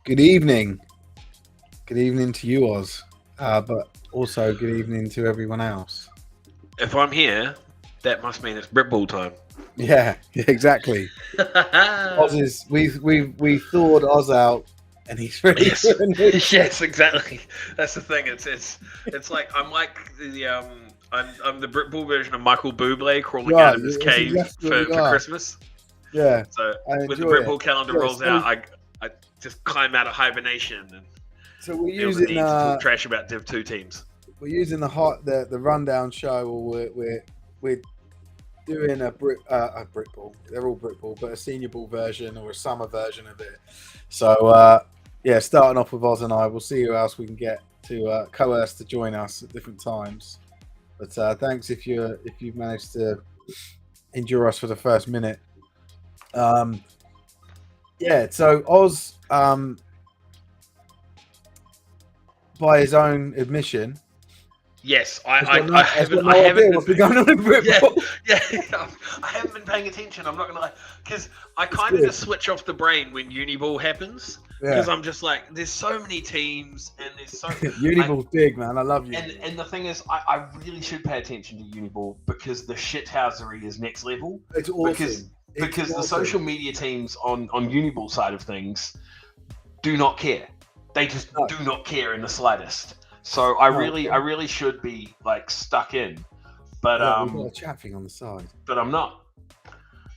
Good evening. Good evening to you, Oz. But also good evening to everyone else. If I'm here, that must mean it's Brit Ball time. Yeah, exactly. Oz is we thawed Oz out, and he's ready Yes, for a new. yes, exactly. That's the thing. It's like I'm like the I'm the Brit Ball version of Michael Bublé crawling out of his That's cave exactly what for you are. Christmas. Yeah, So I when the enjoy Brit it. Ball calendar Yeah, rolls so- out, I just climb out of hibernation and So we're feel the using need to talk trash about Div 2 teams. the rundown show, or we're doing a Brit Ball. They're all Brit Ball, but a senior ball version or a summer version of it. So yeah, starting off with Oz and I, we'll see who else we can get to coerce to join us at different times. But thanks if you've managed to endure us for the first minute. Yeah, so Oz, by his own admission, Yes, I I got no haven't idea been what's been going on in Brit yeah, Ball. yeah, I haven't been paying attention. I'm not gonna lie, because I It's kind of good. just switch off the brain when Uniball happens, because I'm just like, there's so many teams and there's so Uniball's big, man. I love you. and the thing is, I really should pay attention to Uniball because the shithousery is next level. It's awesome. Because the awesome. social media teams on Uniball side of things do not care. They just do not care in the slightest. So I really should be like stuck in, but we've got a chat thing on the side. but I'm not.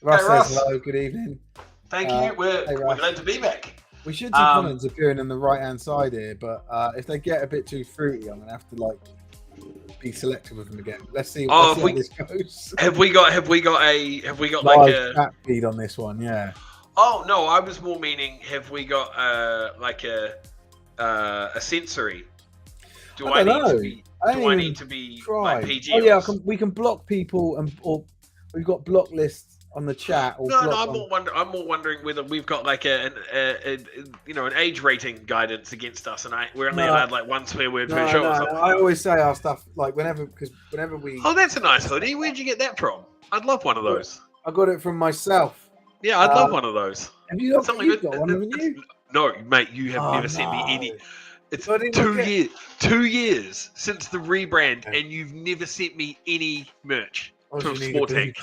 Russ Hey, Russ. says hello. Good evening. Thank you. We're Russ. glad to be back. We should do comments appearing on the right hand side here, but if they get a bit too fruity, I'm gonna have to like be selective with them again. Let's see, how this goes. Have we got Live like a chat feed on this one? Yeah. Oh no, I was more meaning have we got like a sensory? Do I need to be like PG? Oh yeah, we can block people or we've got block lists on the chat. Or No, I'm more wondering whether we've got like an age rating guidance against us, and we're only allowed like one swear word per show. Or something. I always say our stuff like whenever we. Oh, that's a nice hoodie. Where'd you get that from? I'd love one of those. I got it from myself. Yeah, I'd love one of those. Have you got one, haven't you? No, mate, you have never sent me any. It's 2 years since the rebrand, and you've never sent me any merch from Sport Tank.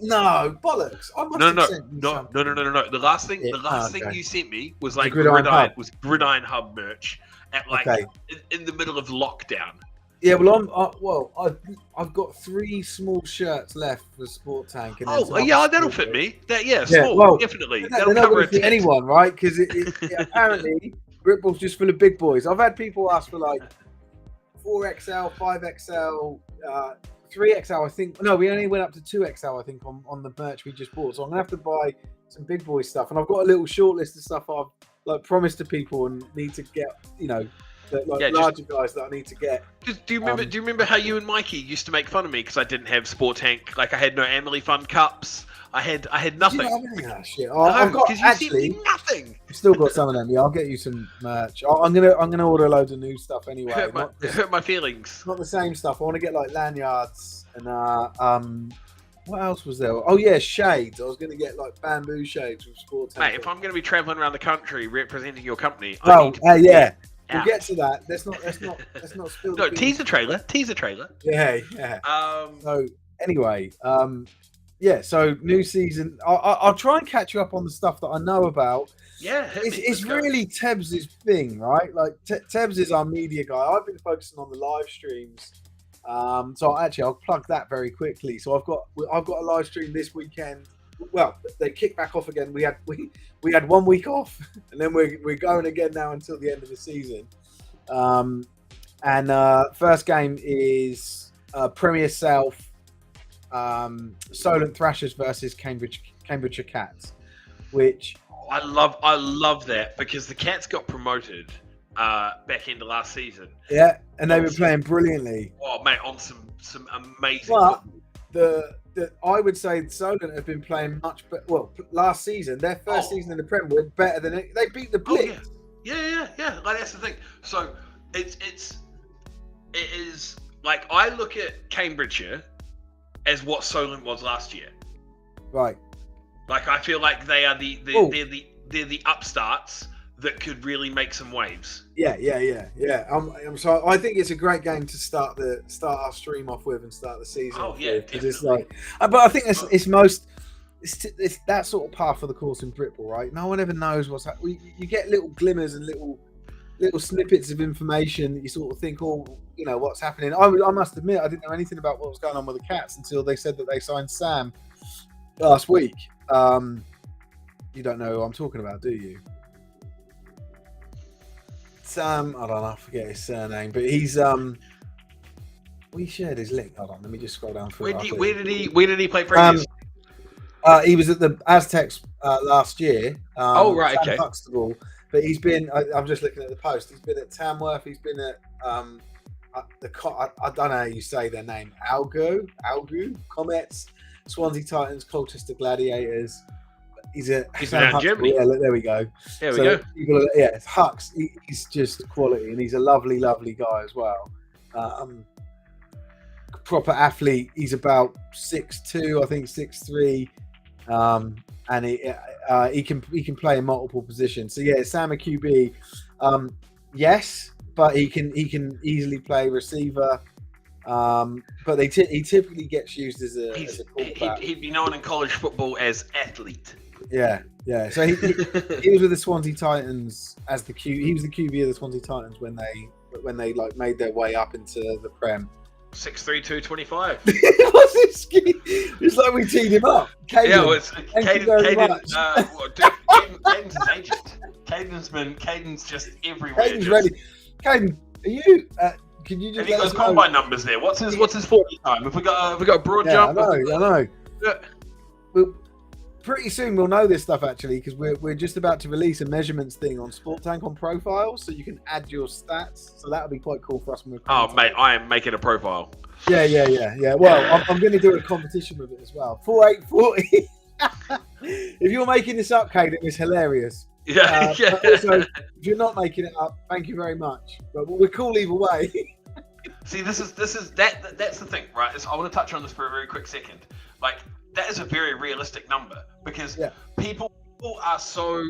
No, bollocks. I must have sent you something. No. The last thing you sent me was like Gridiron Hub merch at like in the middle of lockdown. Yeah, well, I've got 3 small shirts left for Sport Tank. And that'll fit me. Small, definitely. That'll cover it. Anyone, right? Because apparently Brit Ball's just full of big boys. I've had people ask for like 4XL, 5XL, 3XL. I think we only went up to 2XL. I think on the merch we just bought. So I'm gonna have to buy some big boy stuff, and I've got a little short list of stuff I've like promised to people and need to get. Larger guys that I need to get. Do you remember how you and Mikey used to make fun of me because I didn't have Sport Tank? Like I had no Emily Fun cups. I had nothing. You don't have any of that shit. I've got actually nothing. I've still got some of them. Yeah, I'll get you some merch. I'm gonna order loads of new stuff anyway. It hurt my feelings. Not the same stuff. I want to get like lanyards and what else was there? Oh yeah, shades. I was gonna get like bamboo shades from Sport Tank. Mate, if I'm gonna be traveling around the country representing your company, yeah. We'll get to that. Let's not spill. No, teaser trailer. Yeah. So anyway, yeah. So new season. I'll try and catch you up on the stuff that I know about. Yeah, it's really Tebs' thing, right? Like Tebs is our media guy. I've been focusing on the live streams. So I'll plug that very quickly. So I've got a live stream this weekend. Well, they kick back off again. We had 1 week off, and then we're going again now until the end of the season. First game is Premier South, Solent Thrashers versus Cambridgeshire Cats, which I love that because the Cats got promoted back into last season. Yeah, and they were playing brilliantly. Oh mate, on some amazing. But I would say Solent have been playing much better. Well, last season, their first season in the Prem were better than it. They beat the Blitz. Yeah. Like that's the thing. So it is like I look at Cambridgeshire as what Solent was last year. Right. Like I feel like they are the they're the upstarts that could really make some waves. Yeah. So I think it's a great game to start our stream off with and start the season off with. Definitely. It's like, but I think it's that sort of par for the course in Britball, right? No one ever knows what's happening. You get little glimmers and little snippets of information that you sort of think, what's happening. I must admit, I didn't know anything about what was going on with the Cats until they said that they signed Sam last week. You don't know who I'm talking about, do you? Sam, I don't know, I forget his surname, but he's we shared his link. Hold on, let me just scroll down through. Where did he play previous? He was at the Aztecs last year. Right, Sam okay. Huxtable, but he's been. I'm just looking at the post. He's been at Tamworth. He's been at I don't know how you say their name. Algu Comets, Swansea Titans, Colchester Gladiators. He's been out in Germany. Yeah, look, there we go. There we go. It's Hux. He's just quality, and he's a lovely, lovely guy as well. Proper athlete. He's about 6'2", I think 6'3", and he can play in multiple positions. So yeah, Sam a QB. Yes, but he can easily play receiver. But he typically gets used as a quarterback. He'd be known in college football as athlete. Yeah. So he was with the Swansea Titans as the Q. He was the QB of the Swansea Titans when they like made their way up into the Prem. 6'3", 225. What's this? It's like we teed him up. Caden, it's Caden's his agent. Caden's just everywhere. Caden's ready. Caden, are you? Can you just? Have you got combine numbers there? What's his 40 time? Have we got a broad jump? I know. Yeah. Well, pretty soon we'll know this stuff actually, because we're just about to release a measurements thing on Sport Tank on profiles, so you can add your stats. So that'll be quite cool for us when we're. Oh mate, I am making a profile. Yeah. Well, I'm going to do a competition with it as well. 4840. If you're making this up, Caden, it's hilarious. Yeah. Also, if you're not making it up, thank you very much. But we're cool either way. See, that's the thing, right? I want to touch on this for a very quick second. Like, that is a very realistic number, because people are so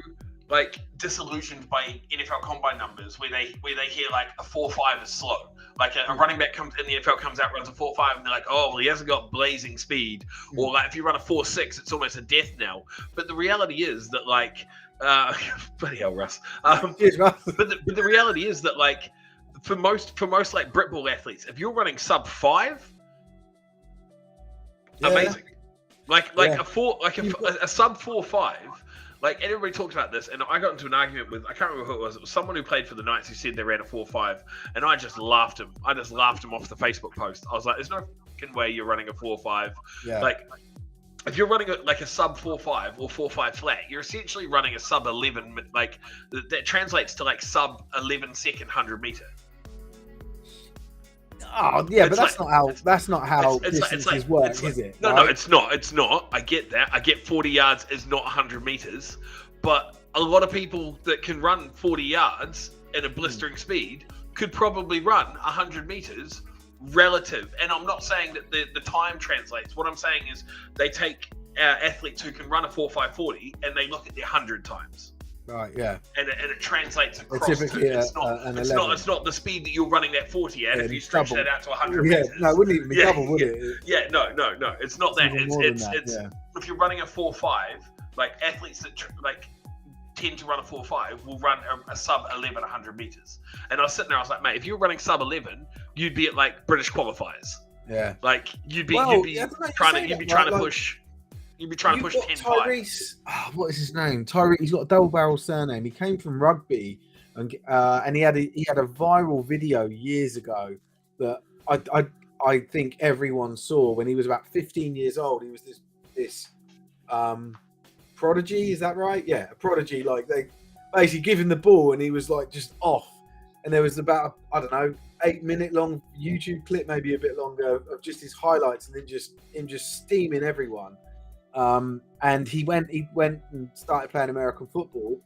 like disillusioned by NFL combine numbers where they hear like a 4.5 is slow. Like a running back comes in the NFL, comes out, runs a 4.5, and they're like, oh, well, he hasn't got blazing speed. Or like if you run a 4.6, it's almost a death knell. But the reality is that like bloody hell, Russ. Cheers, Russ. But the reality is that like for most like Britball athletes, if you're running sub 5, amazing. Like a sub 4.5. Like, everybody talks about this, and I got into an argument with, I can't remember who it was. It was someone who played for the Knights who said they ran a 4.5, and I just laughed him. I just laughed him off the Facebook post. I was like, there's no fucking way you're running a 4.5. Yeah. Like, if you're running like a sub 4.5 or 4.5 flat, you're essentially running a sub 11. Like, that translates to like sub 11 second 100 meter. Oh yeah, but that's not how distances work, is it? No, it's not. It's not. I get that. I get 40 yards is not 100 meters, but a lot of people that can run 40 yards at a blistering speed could probably run 100 meters relative. And I'm not saying that the time translates. What I'm saying is they take athletes who can run a 4.540 and they look at their 100 times. Right, yeah. And it translates across. Typically it's not the speed that you're running that 40 at if you stretch that out to 100 meters. No, it wouldn't even be double, would it? Yeah, no. It's not that. It's if you're running a 4.5, like athletes that like tend to run a 4.5 will run a sub 11 100 meters. And I was sitting there, I was like, mate, if you're running sub 11, you'd be at like British qualifiers. Yeah. Like you'd be trying to push. You'd be trying to push 10-5. Tyrese, what is his name? Tyrese. He's got a double barrel surname. He came from rugby, and he had a viral video years ago that I think everyone saw when he was about 15 years old. He was this prodigy. Is that right? Yeah, a prodigy. Like they basically give him the ball, and he was like just off. And there was about 8-minute long YouTube clip, maybe a bit longer, of just his highlights, and then him just steaming everyone. And he went and started playing American football.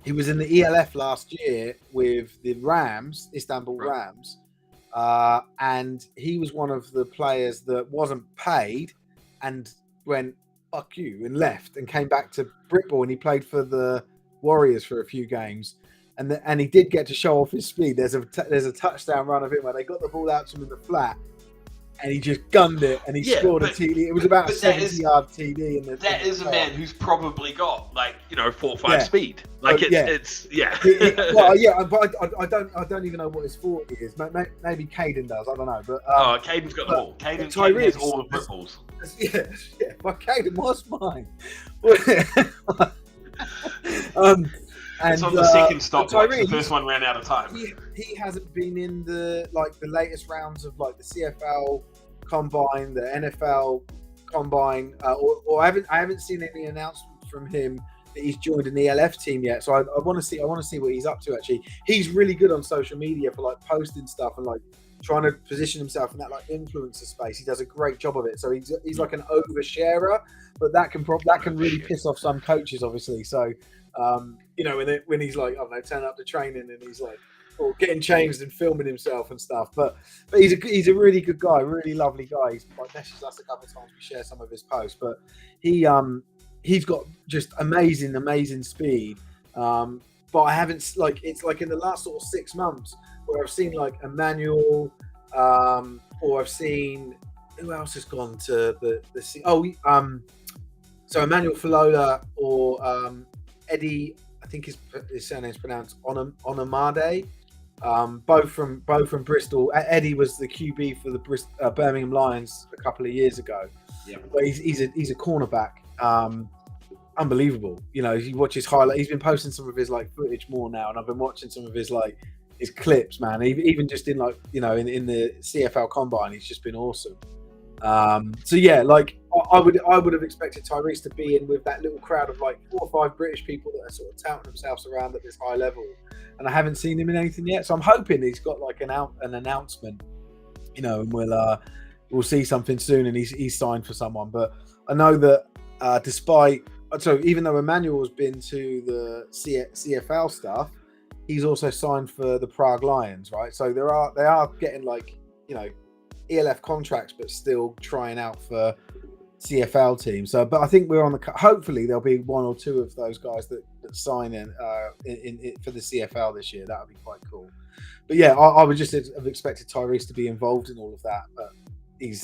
He was in the ELF last year with the Rams, Istanbul Rams, and he was one of the players that wasn't paid and went fuck you and left and came back to Britball, and he played for the Warriors for a few games, and he did get to show off his speed. There's a touchdown run of him where they got the ball out to him in the flat, and he just gunned it, and he scored a TD. It was about a 70-yard TD. That is a man who's probably got 4 or 5 speed. Well, but I don't even know what his 40 is. Maybe Caden does. I don't know. But Caden's got the ball. Caden has all the brick balls. Yeah. But Caden was mine. It's on the second stopwatch. The first one ran out of time. He hasn't been in the latest rounds of the CFL combine, the NFL combine, or I haven't seen any announcement from him that he's joined an ELF team yet. So I want to see what he's up to. Actually, he's really good on social media for posting stuff and trying to position himself in that influencer space. He does a great job of it. So he's like an oversharer, but that can really piss off some coaches, obviously. So when he's turning up to training and he's or getting changed and filming himself and stuff. But he's a really good guy, really lovely guy. He's messaged us a couple of times. We share some of his posts, but he's got just amazing speed. But I haven't it's in the last sort of 6 months where I've seen Emmanuel, or I've seen who else has gone to so Emmanuel Falola or Eddie, I think his surname's pronounced Onamade. Both from Bristol. Eddie was the QB for the Birmingham Lions a couple of years ago. Yeah, but he's a cornerback. Unbelievable. You watch his highlight. He's been posting some of his footage more now, and I've been watching some of his his clips. Man, even just in in the CFL combine, he's just been awesome. So yeah, I would have expected Tyrese to be in with that little crowd of 4 or 5 British people that are sort of touting themselves around at this high level, and I haven't seen him in anything yet. So I'm hoping he's got an announcement, and we'll see something soon, and he's signed for someone. But I know that even though Emmanuel's been to the CFL stuff, he's also signed for the Prague Lions, right? So they are getting ELF contracts, but still trying out for CFL teams. So, but I think we're on the. Hopefully, there'll be 1 or 2 of those guys that sign in for the CFL this year. That would be quite cool. But yeah, I would just have expected Tyrese to be involved in all of that. But I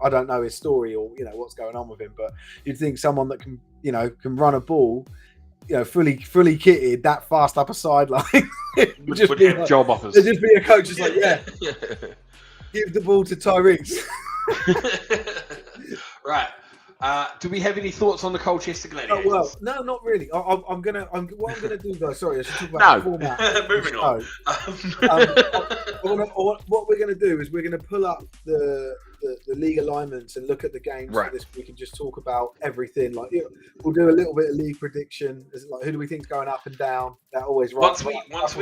don't know his story or what's going on with him. But you'd think someone that can run a ball, fully kitted that fast up a sideline would have job offers. There'd just be a coach just give the ball to Tyrese. Right. Do we have any thoughts on the Colchester Gladiators? Oh, well, no, not really. What I'm gonna do, guys. Sorry, I should talk about the format. Moving on. What we're gonna do is we're gonna pull up the league alignments and look at the games for this week and just talk about everything. We'll do a little bit of league prediction. Who do we think's going up and down? That always right. Once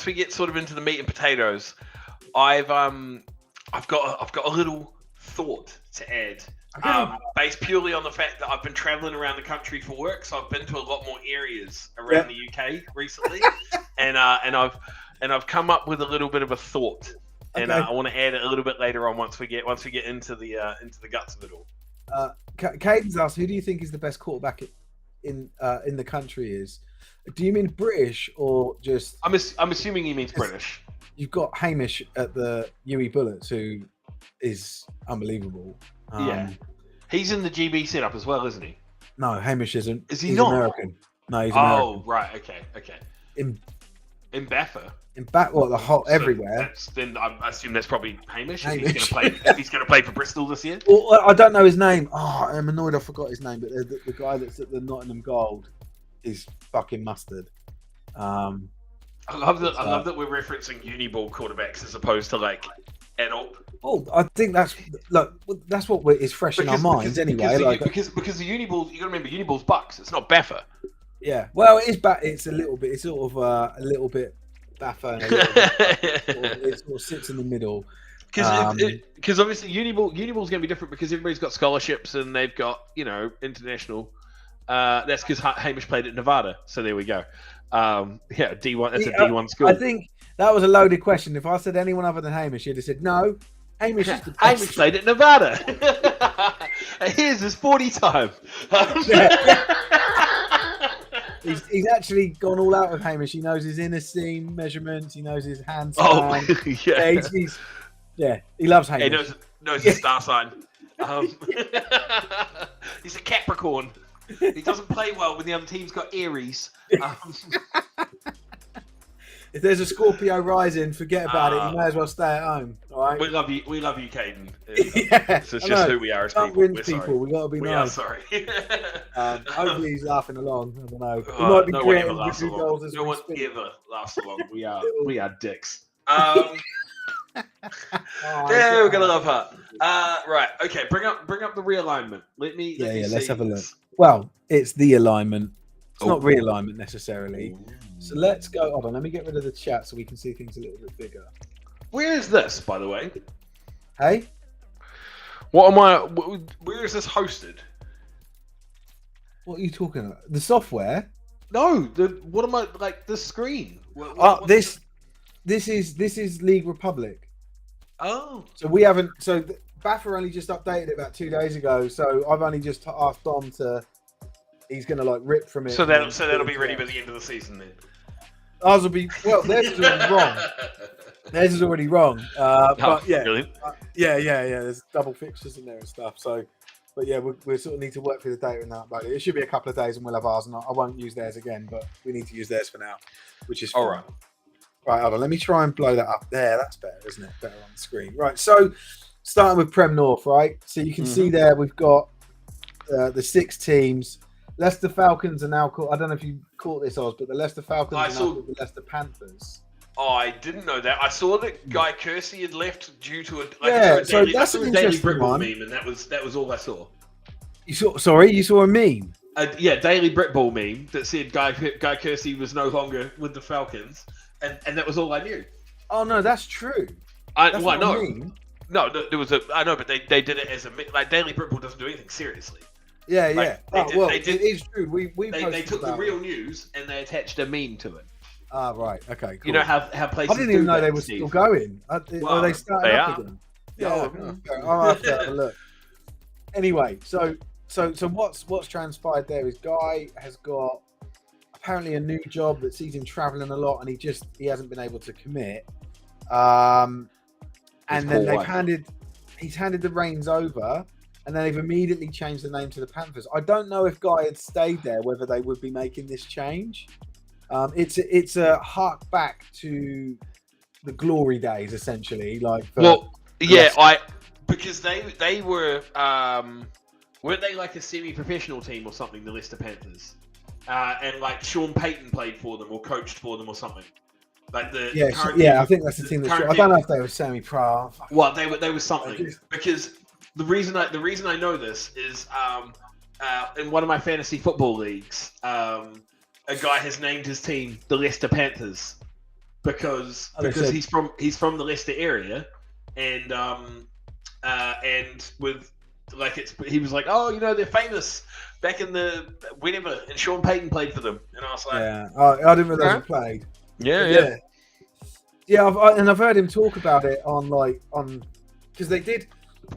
we get sort of into the meat and potatoes, I've got a little thought to add, based purely on the fact that I've been traveling around the country for work, so I've been to a lot more areas around the UK recently, and I've come up with a little bit of a thought, and I want to add it a little bit later on once we get into the guts of it all. Caden's asked, who do you think is the best quarterback in the country? Do you mean British or just? I'm assuming he means British. You've got Hamish at the UE Bullets, who is unbelievable. He's in the GB setup as well, isn't he? No, Hamish isn't. Is he he's not? American. No, he's American. Oh, right. Okay. In Baffa. The whole everywhere. Then I assume that's probably Hamish. If he's going to play for Bristol this year. Well, I don't know his name. Oh, I'm annoyed. I forgot his name. But the guy that's at the Nottingham Gold is fucking mustard. I love that we're referencing Uniball quarterbacks as opposed to adult. Oh, I think that's what is fresh in our minds anyway. Because the Uniball, you got to remember, Uniball's Bucks. It's not Baffa. Yeah, well, it is. It's a little bit. It's sort of a little bit Baffa. And it sort of sits in the middle. Because obviously Uniball's going to be different because everybody's got scholarships and they've got international. That's because Hamish played at Nevada, so there we go. D1. That's a D1 school. I think that was a loaded question. If I said anyone other than Hamish, you'd have said no. Hamish is the best. Hamish played at Nevada. Here's his 40 time. He's actually gone all out with Hamish. He knows his inner seam measurements. He knows his hand Oh, span. yeah. He loves Hamish. He knows his star sign. He's a Capricorn. He doesn't play well when the other team's got Aries. If there's a Scorpio rising, forget about it. You may as well stay at home. All right. We love you, Caden. Yeah, So it's just who we are as people. Win We're people. sorry. We got to be We nice. are sorry. Hopefully he's laughing along. I don't know. He might be no one ever creating laughs two along. goals as No we one speak. ever laughs along. We are dicks. Oh, Yeah, we're gonna love her. Right, okay. Bring up the realignment. Let me let's see have a look. this. Well, it's the alignment. It's Oh. not realignment necessarily. So let's go. Hold on. Let me get rid of the chat so we can see things a little bit bigger. Where is this, by the way? Hey, What am I? Where is this hosted? what are you talking about? The software? No, what am I like? The screen. This is League Republic. Oh, So we haven't. So Baffer only just updated it about 2 days ago. So I've only just asked Dom to. He's going to like rip from it. so that'll be ready by the end of the season then. Ours will be. Well, theirs is already wrong. Theirs is already wrong. But yeah, Really? yeah. There's double fixtures in there and stuff. So, but yeah, we sort of need to work through the data and that. But it should be a couple of days, and we'll have ours. And I won't use theirs again, but we need to use theirs for now, which is All fine. right. Right, hold on. Let me try and blow that up. There, that's better, isn't it? Better on the screen. Right. So, starting with Prem North, right? So you can see there we've got the 6 teams. Leicester Falcons are now called. I don't know if you caught this, Oz, but the Leicester Falcons are now called the Leicester Panthers. Oh, I didn't know that. I saw that Guy Kersey had left due to a that's an Daily interesting Britball one. meme, and that was all I saw. You saw a meme. Yeah, Daily Britball meme that said Guy Kersey was no longer with the Falcons, and that was all I knew. Oh no, that's true. I Not a know. meme. No, there was I know, but they did it as a like Daily Britball doesn't do anything seriously. Yeah. They did- it is true. We They took the about real it. news and they attached a meme to it. Ah, right. Okay. Cool. You know how places. I didn't even do know that, they were Steve. still going. Are they starting they up are. again? Yeah. I'll have to have a look. Anyway, so what's transpired there is Guy has got apparently a new job that sees him traveling a lot, and he hasn't been able to commit. And then he's handed the reins over, and then they've immediately changed the name to the Panthers. I don't know if Guy had stayed there, whether they would be making this change. It's a hark back to the glory days, essentially. Because they were weren't they like a semi-professional team or something, the Leicester Panthers, and like Sean Payton played for them or coached for them or something. Like I think that's the team. I don't know if they were semi-pro. Well, they were something because the reason I know this is in one of my fantasy football leagues, a guy has named his team the Leicester Panthers because he's from the Leicester area, and with he was like, oh, they're famous back in the whenever, and Sean Payton played for them, and I was like, yeah, I didn't realize he played. Yeah. I've heard him talk about it on because they did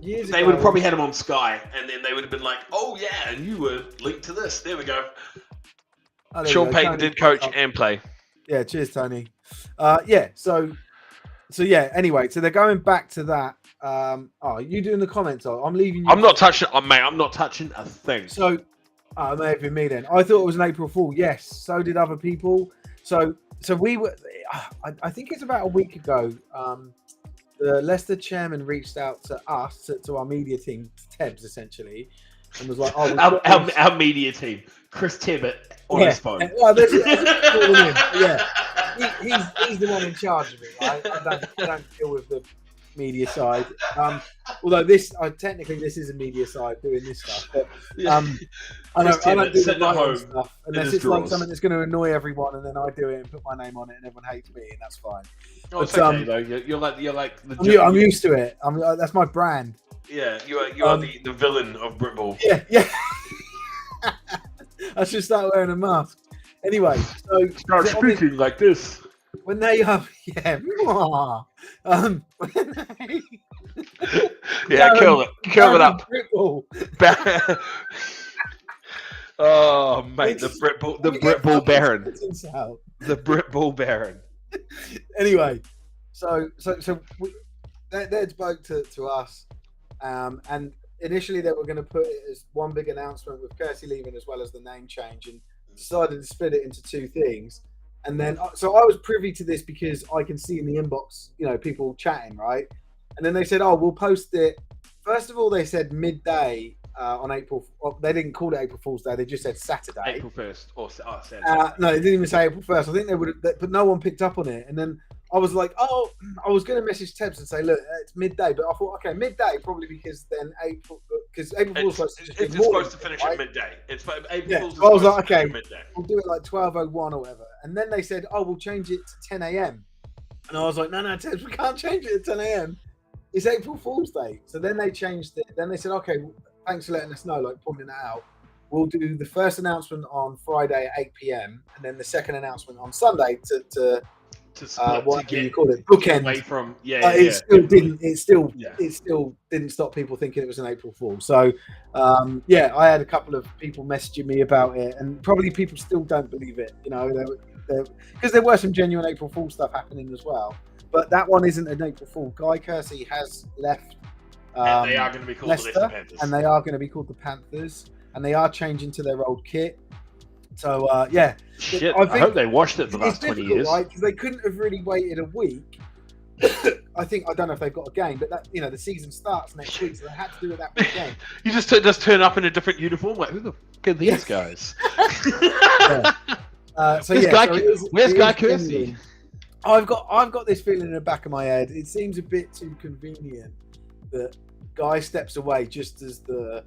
years ago. They would have probably had him on Sky, and then they would have been like, oh yeah, and you were linked to this. There we go. Oh, there Sean we go. Payton Tony did coach and play. Yeah, cheers, Tony. So yeah. Anyway, so they're going back to that. Are you doing the comments? I'm leaving you. I'm not touching. Mate, I'm not touching a thing. So, it may have been me then. I thought it was an April Fool. Yes, so did other people. So we were. I think it's about a week ago. The Leicester chairman reached out to us, to our media team, Tebs essentially, and was like, "Oh, our media team, Chris Tibbett on his phone." Well, he's the one in charge of it. Right? I don't deal with the media side. Although technically this is a media side doing this stuff, but I don't do the writing stuff unless it's like something that's going to annoy everyone, and then I do it and put my name on it, and everyone hates me, and that's fine. Oh, it's okay though. You're like I'm used to it. That's my brand. Yeah, you are the villain of Britball. Yeah. I should start wearing a mask. Anyway, so start speaking like this. When they kill it up. Oh, mate, the Brit Bull Baron. The Brit Bull Baron. Anyway, so they spoke to us, and initially they were going to put it as one big announcement with Kersey leaving as well as the name change, and decided to split it into two things. And then, so I was privy to this because I can see in the inbox, people chatting, right? And then they said, "Oh, we'll post it." First of all, they said midday on April. They didn't call it April Fool's Day. They just said Saturday. April 1st or Saturday. No, they didn't even say April 1st. I think they would have, but no one picked up on it. And then I was like, "Oh," I was going to message Tebs and say, "Look, it's midday," but I thought, okay, midday probably because then April Fool's supposed to it's supposed to finish at midday. It's April Fool's. So I was like, okay, midday. We'll do it like 12:01 or whatever. And then they said, "Oh, we'll change it to 10 a.m." And I was like, "No, Tebs, we can't change it at 10 a.m. It's April Fool's Day." So then they changed it. Then they said, "Okay, thanks for letting us know, like pointing that out. We'll do the first announcement on Friday at 8 p.m. and then the second announcement on Sunday to split, what to do you call it? Bookend." Away from It still didn't stop people thinking it was an April Fool. So I had a couple of people messaging me about it, and probably people still don't believe it. Because there were some genuine April Fool stuff happening as well. But that one isn't an April Fool. Guy Kersey has left. And they are going to be called Leicester, the Panthers. and they are going to be called the Panthers, and they are changing to their old kit. So shit. I hope they washed it the last 20 years, right? Because they couldn't have really waited a week. I don't know if they've got a game, but that the season starts next week, so they had to do it that weekend. You just turn up in a different uniform. Like, who the fuck are these guys? Where's Guy Kersey? I've got this feeling in the back of my head. It seems a bit too convenient that Guy steps away just as the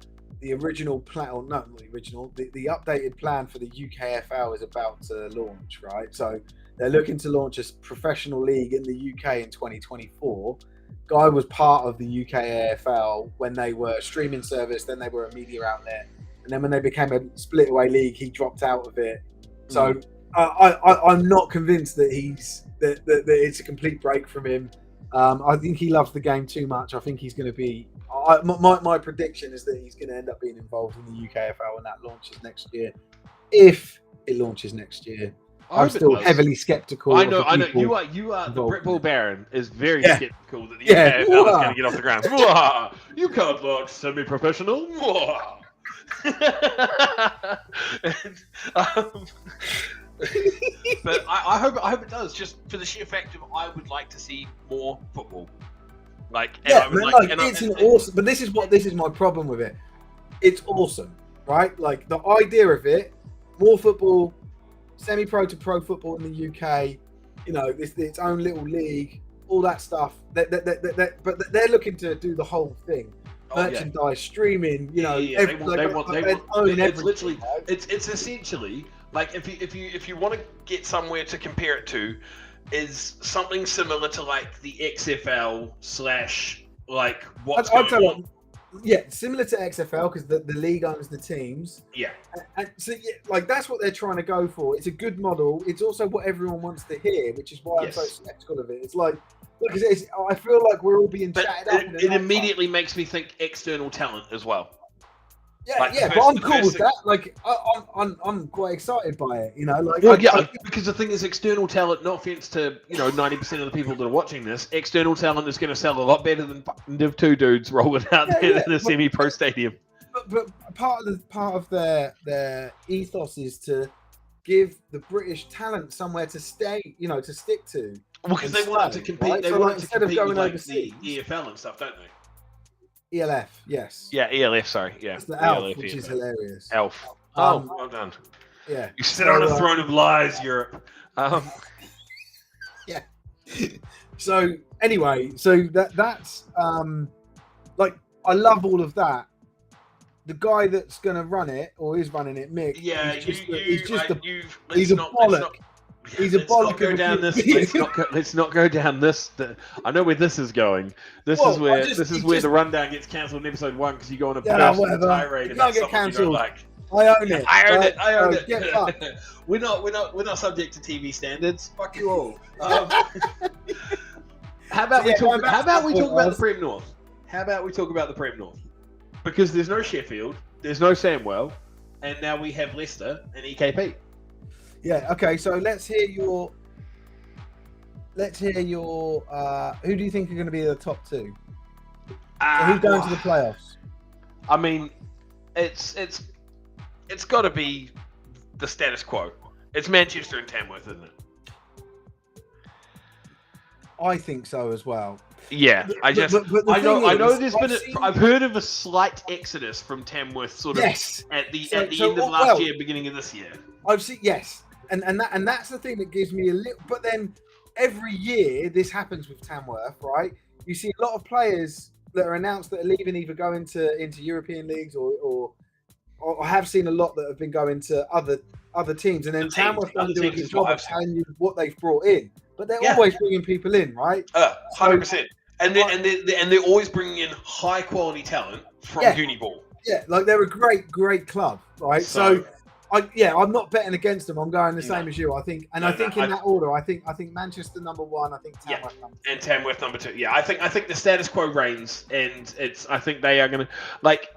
original plan, or not the original, the updated plan for the UKFL is about to launch, right? So they're looking to launch a professional league in the UK in 2024. Guy was part of the UKAFL when they were a streaming service, then they were a media outlet, and then when they became a split away league, he dropped out of it. So I'm not convinced that that it's a complete break from him. I think he loves the game too much. I think he's going to be. My prediction is that he's going to end up being involved in the UKFL when that launches next year. If it launches next year, I'm still heavily skeptical. I know. You are. The Brit Bull Baron is very skeptical that the UKFL is going to get off the ground. You can't launch semi-professional. But I hope it does. Just for the sheer fact of I would like to see more football. It's awesome. But this is my problem with it. It's awesome, right? Like the idea of it, more football, semi-pro to pro football in the UK. Its own little league, all that stuff. But they're looking to do the whole thing. Merchandise, streaming. They want it's literally it's essentially like if you want to get somewhere to compare it to, is something similar to like the XFL / like what's going on. Yeah, similar to XFL because the league owns the teams. Yeah, and so that's what they're trying to go for. It's a good model. It's also what everyone wants to hear, which is why I'm so skeptical of it. It's like, look, I feel like we're all being chatted up. It immediately makes me think external talent as well. Yeah, but I'm cool with that. Like, I'm quite excited by it. Because the thing is, external talent. No offense to 90% of the people that are watching this, external talent is going to sell a lot better than Div 2 dudes rolling out there in a semi-pro stadium. But part of their ethos is to give the British talent somewhere to stay, to stick to. Well, because they want to compete. Right? They want to compete with the EFL and stuff, don't they? ELF, yes. Yeah, ELF, sorry. Yeah. It's the ELF, which is hilarious. ELF. Well done. Yeah. You sit on a throne of lies, Europe. Yeah. So, anyway, that's like, I love all of that. The guy that's going to run it, or is running it, Mick, he's a bollock. He's a bollock. Let's not go down this. I know where this is going. This is where the rundown gets cancelled in episode 1 because you go on a burst tirade about something you don't like. I own it. I own it. We're not subject to TV standards. Fuck you all. How about we talk about the Prem North? Because there's no Sheffield, there's no Samwell, and now we have Leicester and EKP. Yeah. Okay. So let's hear your. Who do you think are going to be the top two? So who's going to the playoffs? I mean, it's got to be the status quo. It's Manchester and Tamworth, isn't it? I think so as well. Yeah, I know. I've heard of a slight exodus from Tamworth, sort of at the end of last year, beginning of this year. I've seen and that's the thing that gives me a little. But then every year this happens with Tamworth, right? You see a lot of players that are announced that are leaving, either go into European leagues or have seen a lot that have been going to other teams, and then Tamworth don't do a good job of telling you what they've brought in. But they're always bringing people in, right? 100%. And they're always bringing in high quality talent from Uniball. Yeah, like they're a great club, right? So I'm not betting against them. I'm going the same as you. I think in that order. I think Manchester number one. I think Tamworth number two. And Tamworth number two. Yeah, I think the status quo reigns, and I think they are going to like.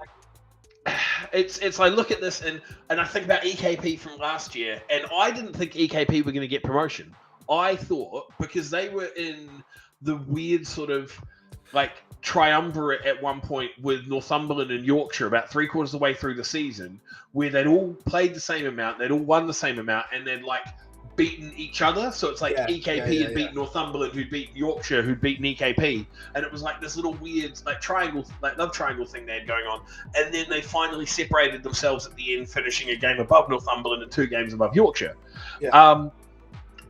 It's I look at this and I think about EKP from last year, and I didn't think EKP were going to get promotion. I thought, because they were in the weird sort of like triumvirate at one point with Northumberland and Yorkshire about 3/4 of the way through the season, where they'd all played the same amount, they'd all won the same amount, and they'd like beaten each other. So it's like EKP had beaten Northumberland, who'd beaten Yorkshire, who'd beaten EKP, and it was like this little weird like triangle, like love triangle thing they had going on. And then they finally separated themselves at the end, finishing a game above Northumberland and 2 games above Yorkshire.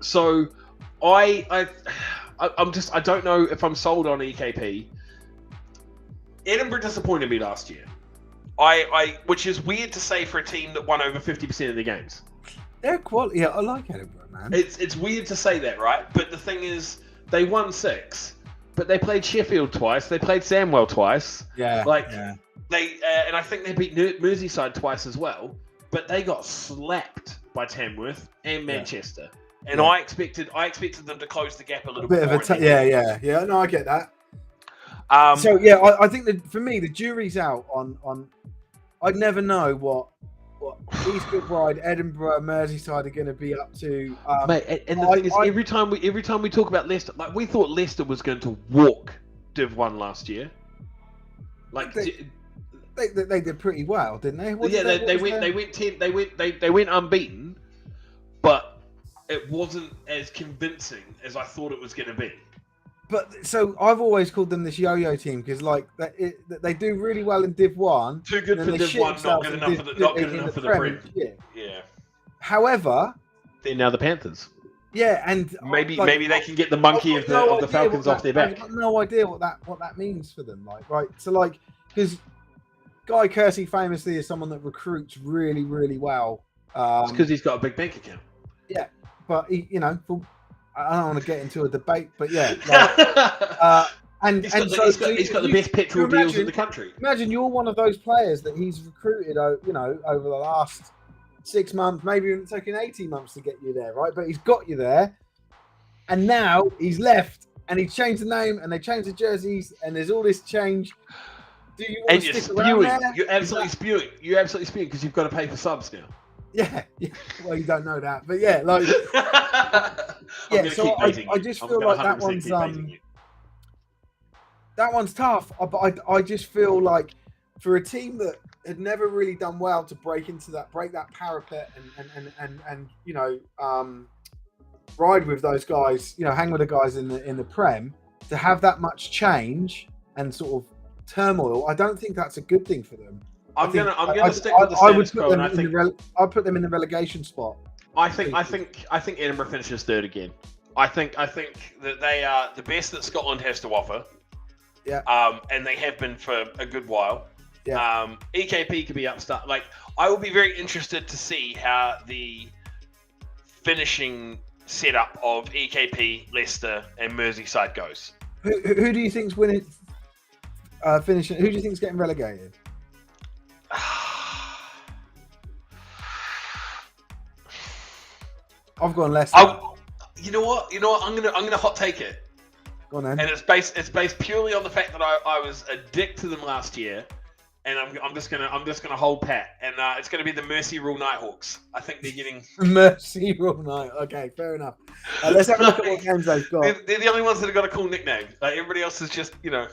So I don't know if I'm sold on EKP. Edinburgh disappointed me last year. Which is weird to say for a team that won over 50% of their games. They're quality. Yeah, I like Edinburgh, man. It's weird to say that, right? But the thing is, they won 6, but they played Sheffield twice. They played Samwell twice. They and I think they beat Merseyside twice as well. But they got slapped by Tamworth and Manchester. And I expected them to close the gap a little bit. Yeah. No, I get that. I think that for me, the jury's out on. I'd never know what East Kilbride, Edinburgh, Merseyside are going to be up to. Mate, and the thing is, every time we talk about Leicester, like we thought Leicester was going to walk Div 1 last year. Like they did pretty well, didn't they? They went unbeaten, but it wasn't as convincing as I thought it was going to be. But so I've always called them this yo-yo team because like they do really well in Div 1. Too good for Div 1, not good enough for the Prem. Yeah. However, they're now the Panthers. Yeah, and maybe they can get the monkey of the Falcons off their back. I've got no idea what that means for them. Like, right? So like, because Guy Kersey famously is someone that recruits really, really well. It's because he's got a big bank account. Yeah, but he, I don't want to get into a debate, but yeah. He's got the best petrol deals in the country. Imagine you're one of those players that he's recruited, over the last 6 months, maybe it's taken 18 months to get you there, right? But he's got you there, and now he's left, and he's changed the name, and they changed the jerseys, and there's all this change. Do you want to stick around there? You're absolutely spewing. You're absolutely spewing because you've got to pay for subs now. Yeah. Well, you don't know that, but yeah, like, So I just feel like that one's tough. But I just feel like for a team that had never really done well to break that parapet and ride with those guys, hang with the guys in the Prem, to have that much change and sort of turmoil, I don't think that's a good thing for them. I'm gonna stick with the status quo, and I think I'd put them in the relegation spot. I think Edinburgh finishes third again. I think that they are the best that Scotland has to offer. Yeah. And they have been for a good while. Yeah. EKP could be upstart. Like, I will be very interested to see how the finishing setup of EKP, Leicester, and Merseyside goes. Who do you think's winning? Finishing. Who do you think's getting relegated? I've gone Leicester. You know what? I'm gonna hot take it. Go on then. And it's based purely on the fact that I was a dick to them last year, and I'm just gonna hold pat, and it's gonna be the Mercy Rule Nighthawks. I think they're getting Mercy Rule Night. Okay, fair enough. Let's have a look at what games they've got. They're the only ones that have got a cool nickname. Like everybody else is just, I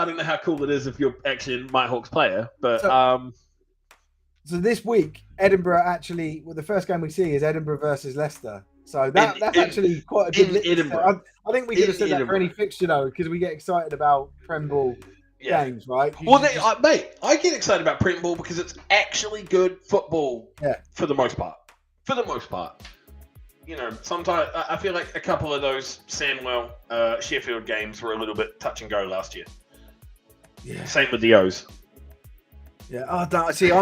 don't know how cool it is if you're actually a Nighthawks player, but So this week, Edinburgh actually, the first game we see is Edinburgh versus Leicester. So that's actually quite a good. Edinburgh. I think we could have said that for any fixture though, because we get excited about Prem Ball games, right? Well, mate, I get excited about Prem Ball because it's actually good football. For the most part. Sometimes I feel like a couple of those Sandwell, Sheffield games were a little bit touch and go last year. Yeah. Same with the O's. Yeah. I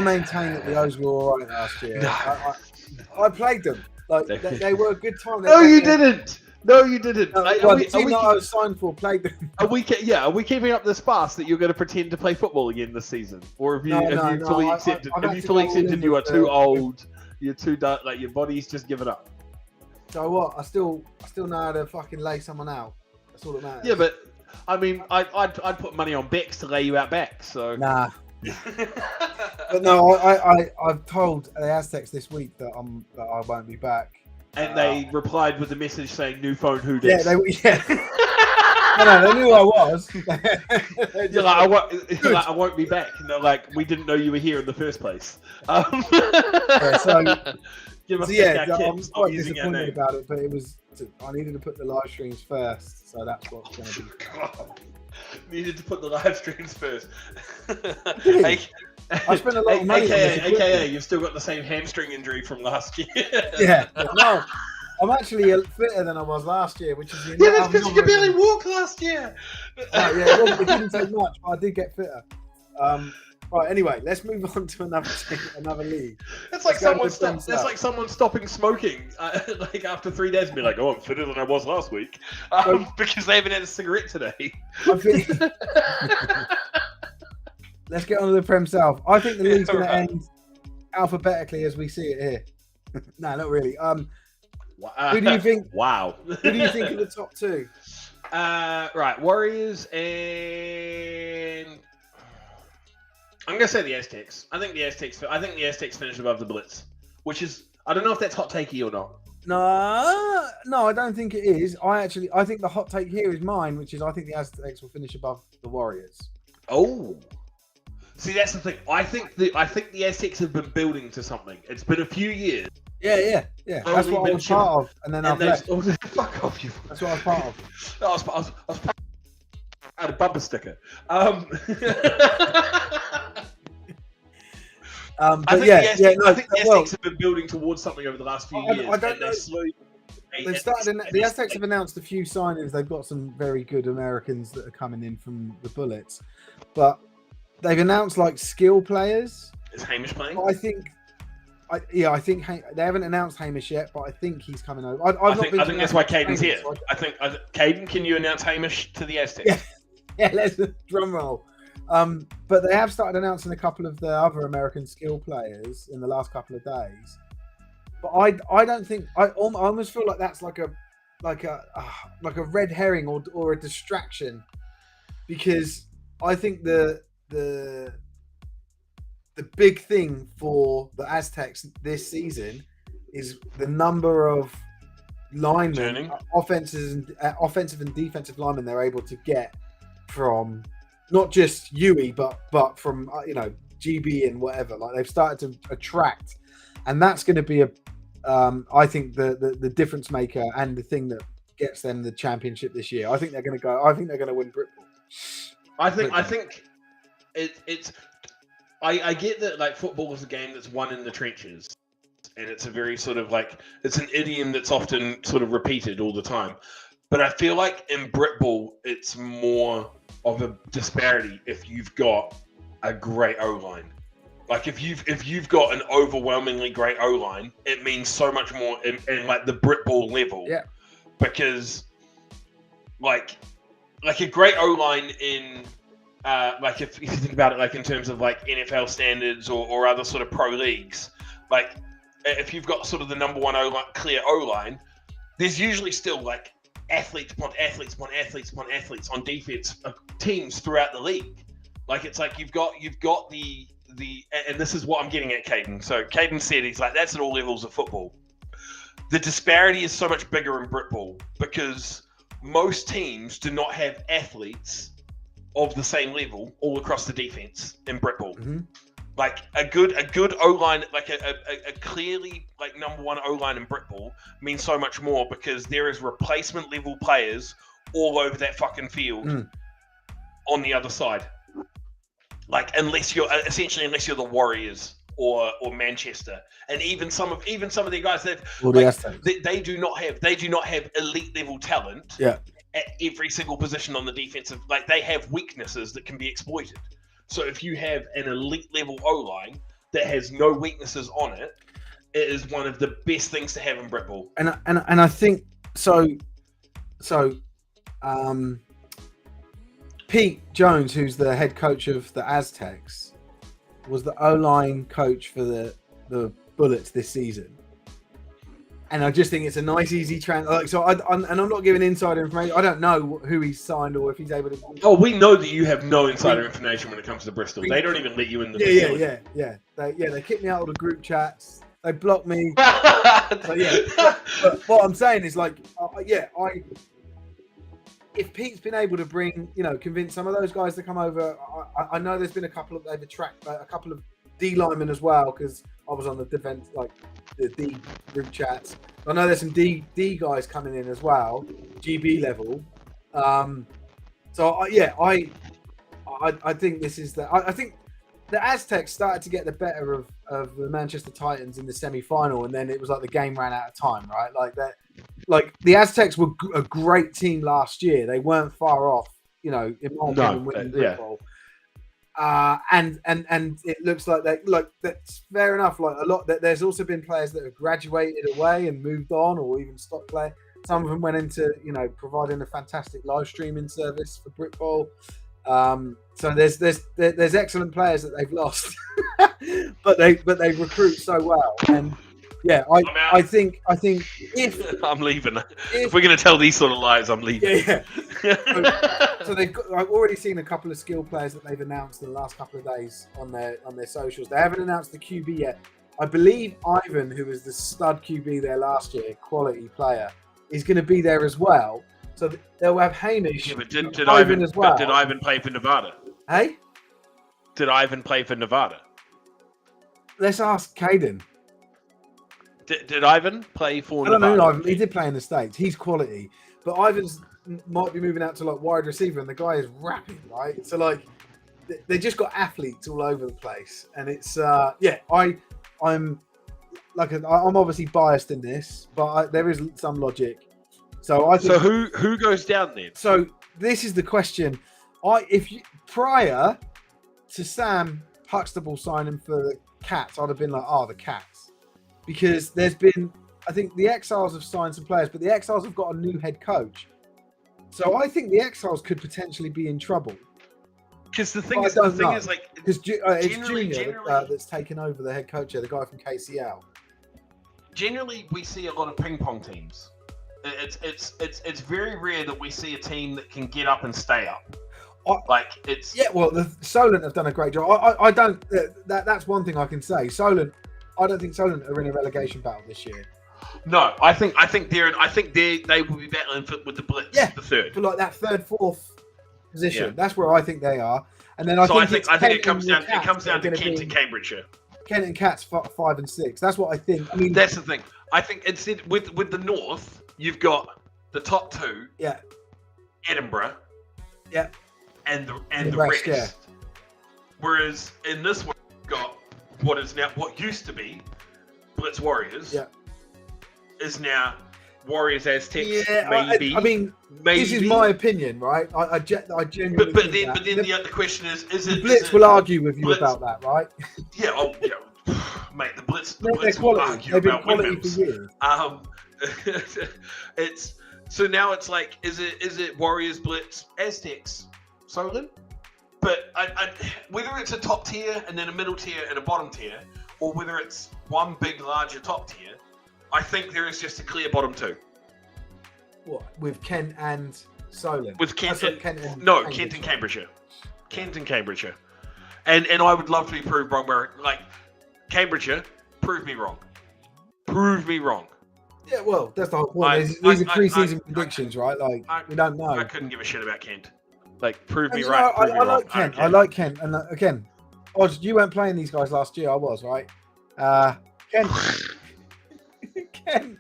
maintain that the O's were all right last year. No. I played them. Like they were a good time. No, you didn't. No, the team that I was signed for played them. Are we keeping up this fast that you're going to pretend to play football again this season, or have you fully accepted? Have you fully accepted you are too old? You're too done. Like your body's just given up. So what? I still know how to fucking lay someone out. That's all that matters. Yeah, but I mean, I'd put money on Bex to lay you out back. So nah. But no, I've told the Aztecs this week that I won't be back. And they replied with a message saying "New phone, who dis?" Yeah, no, they knew I was. You're like, I won't be back. And they're like, we didn't know you were here in the first place. I'm quite disappointed about it, but I needed to put the live streams first, so that's what's going to be. God. Needed to put the live streams first. I spent a lot of money. AKA, you've still got the same hamstring injury from last year. Yeah, no, I'm actually fitter than I was last year, which is that's because you could barely walk last year. It didn't take much, but I did get fitter. Right, anyway, let's move on to another league. That's like someone stopping smoking like after 3 days and be like, "Oh, I'm fitter than I was last week," because they haven't had a cigarette today. Let's get on to the Prem South. I think the league's going to end alphabetically as we see it here. No, not really. Who do you think? Wow. Who do you think are the top two? Right, Warriors and I'm going to say the Aztecs. I think the Aztecs finish above the Blitz, which is I don't know if that's hot takey or not. No, I don't think it is. I think the hot take here is mine, which is I think the Aztecs will finish above the Warriors. Oh. See, that's the thing. I think the Aztecs have been building to something. It's been a few years. Yeah. That's what I was part of, and then I've left. Fuck off, you. That's what I was part of. I was I had a bumper sticker. I think the Aztecs have been building towards something over the last few years. I don't know. The Aztecs have announced a few signings. They've got some very good Americans that are coming in from the Bullets, but they've announced like skill players. Is Hamish playing? I think they haven't announced Hamish yet, but I think he's coming over. I think that's why Caden's here. I think Caden, can you announce Hamish to the Aztecs? Yeah, let's drum roll. But they have started announcing a couple of the other American skill players in the last couple of days. But I don't think I almost feel like that's like a red herring or a distraction, because I think the big thing for the Aztecs this season is the number of linemen, offensive and defensive linemen they're able to get from not just UE, but from GB and whatever. Like they've started to attract, and that's going to be I think the difference maker and the thing that gets them the championship this year. I think they're going to win Britball. I think it's. I get that like football is a game that's won in the trenches, and it's a very sort of like it's an idiom that's often sort of repeated all the time. But I feel like in Britball, it's more of a disparity if you've got a great O-line. Like if you've got an overwhelmingly great O-line, it means so much more in like the Britball level. Yeah. Because like a great O-line in like if you think about it like in terms of like NFL standards or other sort of pro leagues, like if you've got sort of the number one clear O-line, there's usually still like athletes upon athletes upon athletes upon athletes on defense teams throughout the league. Like it's like you've got the and this is what I'm getting at, Caden. So Caden said he's like that's at all levels of football. The disparity is so much bigger in Britball because most teams do not have athletes of the same level all across the defense in Britball. Mm-hmm. Like a good O-line, like a clearly like number one O-line in Britball means so much more because there is replacement level players all over that fucking field on the other side. Like unless you're the Warriors or Manchester, and even some of their guys they do not have elite level talent at every single position on the defensive. Like they have weaknesses that can be exploited. So if you have an elite level O-line that has no weaknesses on it, it is one of the best things to have in Britball. And I think so. Pete Jones, who's the head coach of the Aztecs, was the O-line coach for the Bullets this season. And I just think it's a nice, easy transfer. I'm not giving insider information. I don't know who he's signed or if he's able to. Oh, we know that you have no insider information when it comes to Bristol. They don't even let you in the facility. Yeah. They kick me out of the group chats. They block me. But what I'm saying is if Pete's been able to convince some of those guys to come over, I know there's been they've attracted a couple of D linemen as well, because I was on the defense, like the D group chats. I know there's some D guys coming in as well, GB level. I think this is I think the Aztecs started to get the better of the Manchester Titans in the semi-final, and then it was like the game ran out of time, right? Like the Aztecs were a great team last year. They weren't far off, in my opinion, winning the football. And it looks like that's fair enough. Like a lot, there's also been players that have graduated away and moved on, or even stopped playing. Some of them went into providing a fantastic live streaming service for Britball. So there's excellent players that they've lost, but they recruit so well. And I think if I'm leaving, if we're going to tell these sort of lies, I'm leaving. So I've already seen a couple of skill players that they've announced in the last couple of days on their socials. They haven't announced the QB yet. I believe Ivan, who was the stud QB there last year, quality player, is going to be there as well. So they'll have Hamish. Yeah, but did Ivan as well? But did Ivan play for Nevada? Hey? Did Ivan play for Nevada? Let's ask Caden. Did Ivan play for Nevada? I don't know Ivan. He did play in the States. He's quality. But Ivan's might be moving out to wide receiver, and the guy is rapid, right? So they just got athletes all over the place. And it's I'm obviously biased in this, but there is some logic. So who goes down then? So this is the question. Prior to Sam Huxtable signing for the Cats, I'd have been like, the Cats, because there's been, I think the Exiles have signed some players, but the Exiles have got a new head coach. So I think the Exiles could potentially be in trouble. Because the thing is like, because it's Junior that's taken over the head coach here, the guy from KCL. Generally, we see a lot of ping pong teams. It's very rare that we see a team that can get up and stay up. The Solent have done a great job. I don't. That's one thing I can say. Solent. I don't think Solent are in a relegation battle this year. No, I think they will be battling with the Blitz. Yeah, the third for that third, fourth position. Yeah. That's where I think they are. And then I think it comes down to Kent and Cambridgeshire. Kent and Cats 5 and 6. That's what I think. I mean, that's the thing. I think it's with the North. You've got the top two. Yeah. Edinburgh. Yeah. And the rest. Yeah. Whereas in this one, you've got what used to be Blitz Warriors. Yeah. Is now Warriors Aztecs. Yeah. Maybe. Maybe. This is my opinion, right? I genuinely. But then the question is the Blitz will argue with you about that, right? Yeah. Mate, the Blitz. They're quality. They've been quality for years. It's like, is it Warriors, Blitz, Aztecs, Solent? But whether it's a top tier and then a middle tier and a bottom tier, or whether it's one big larger top tier, I think there is just a clear bottom two. What, with Kent and Solent? With Kent and Kent and Cambridgeshire. Kent and Cambridgeshire. And I would love to be proved wrong. Where like Cambridgeshire, prove me wrong. Prove me wrong. Yeah, well, that's the whole point. These are pre-season predictions, right? Like we don't know. I couldn't give a shit about Kent. Like, prove me And, right. Prove me I wrong. like Kent. I like Kent. And again, Oz, you weren't playing these guys last year. I was, right? Kent. Kent.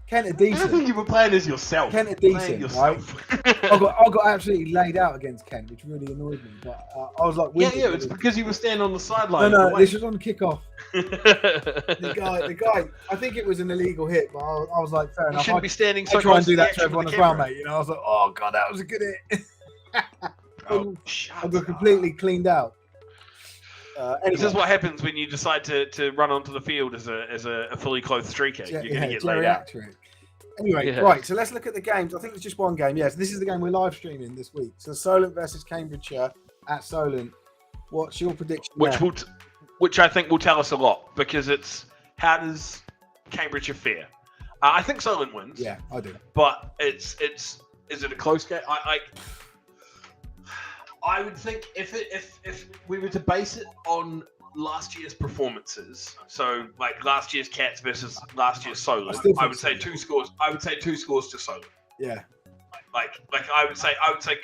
Kent are decent. I think you were playing as yourself. Kent are decent, right? I got absolutely laid out against Kent, which really annoyed me. But I was like, yeah, it's because you were standing on the sideline. No, this was on the kickoff. the guy, I think it was an illegal hit, but I was like, fair enough. You shouldn't be standing so I try close and do to the that to everyone as well, mate. You know, I was like, oh god, that was a good hit. I got completely cleaned out. Anyway. This is what happens when you decide to run onto the field as a fully clothed streaker. You're going to get laid out. Anyway, right, so let's look at the games. I think it's just one game. Yes, this is the game we're live streaming this week. So Solent versus Cambridgeshire at Solent. What's your prediction? Which I think will tell us a lot, because it's how does Cambridgeshire fare? I think Solent wins. Yeah, I do. But is it a close game? I would think if we were to base it on last year's performances, so like last year's Cats versus last year's Solent, I would say 2 scores. I would say 2 scores to Solent. Yeah. Like I would say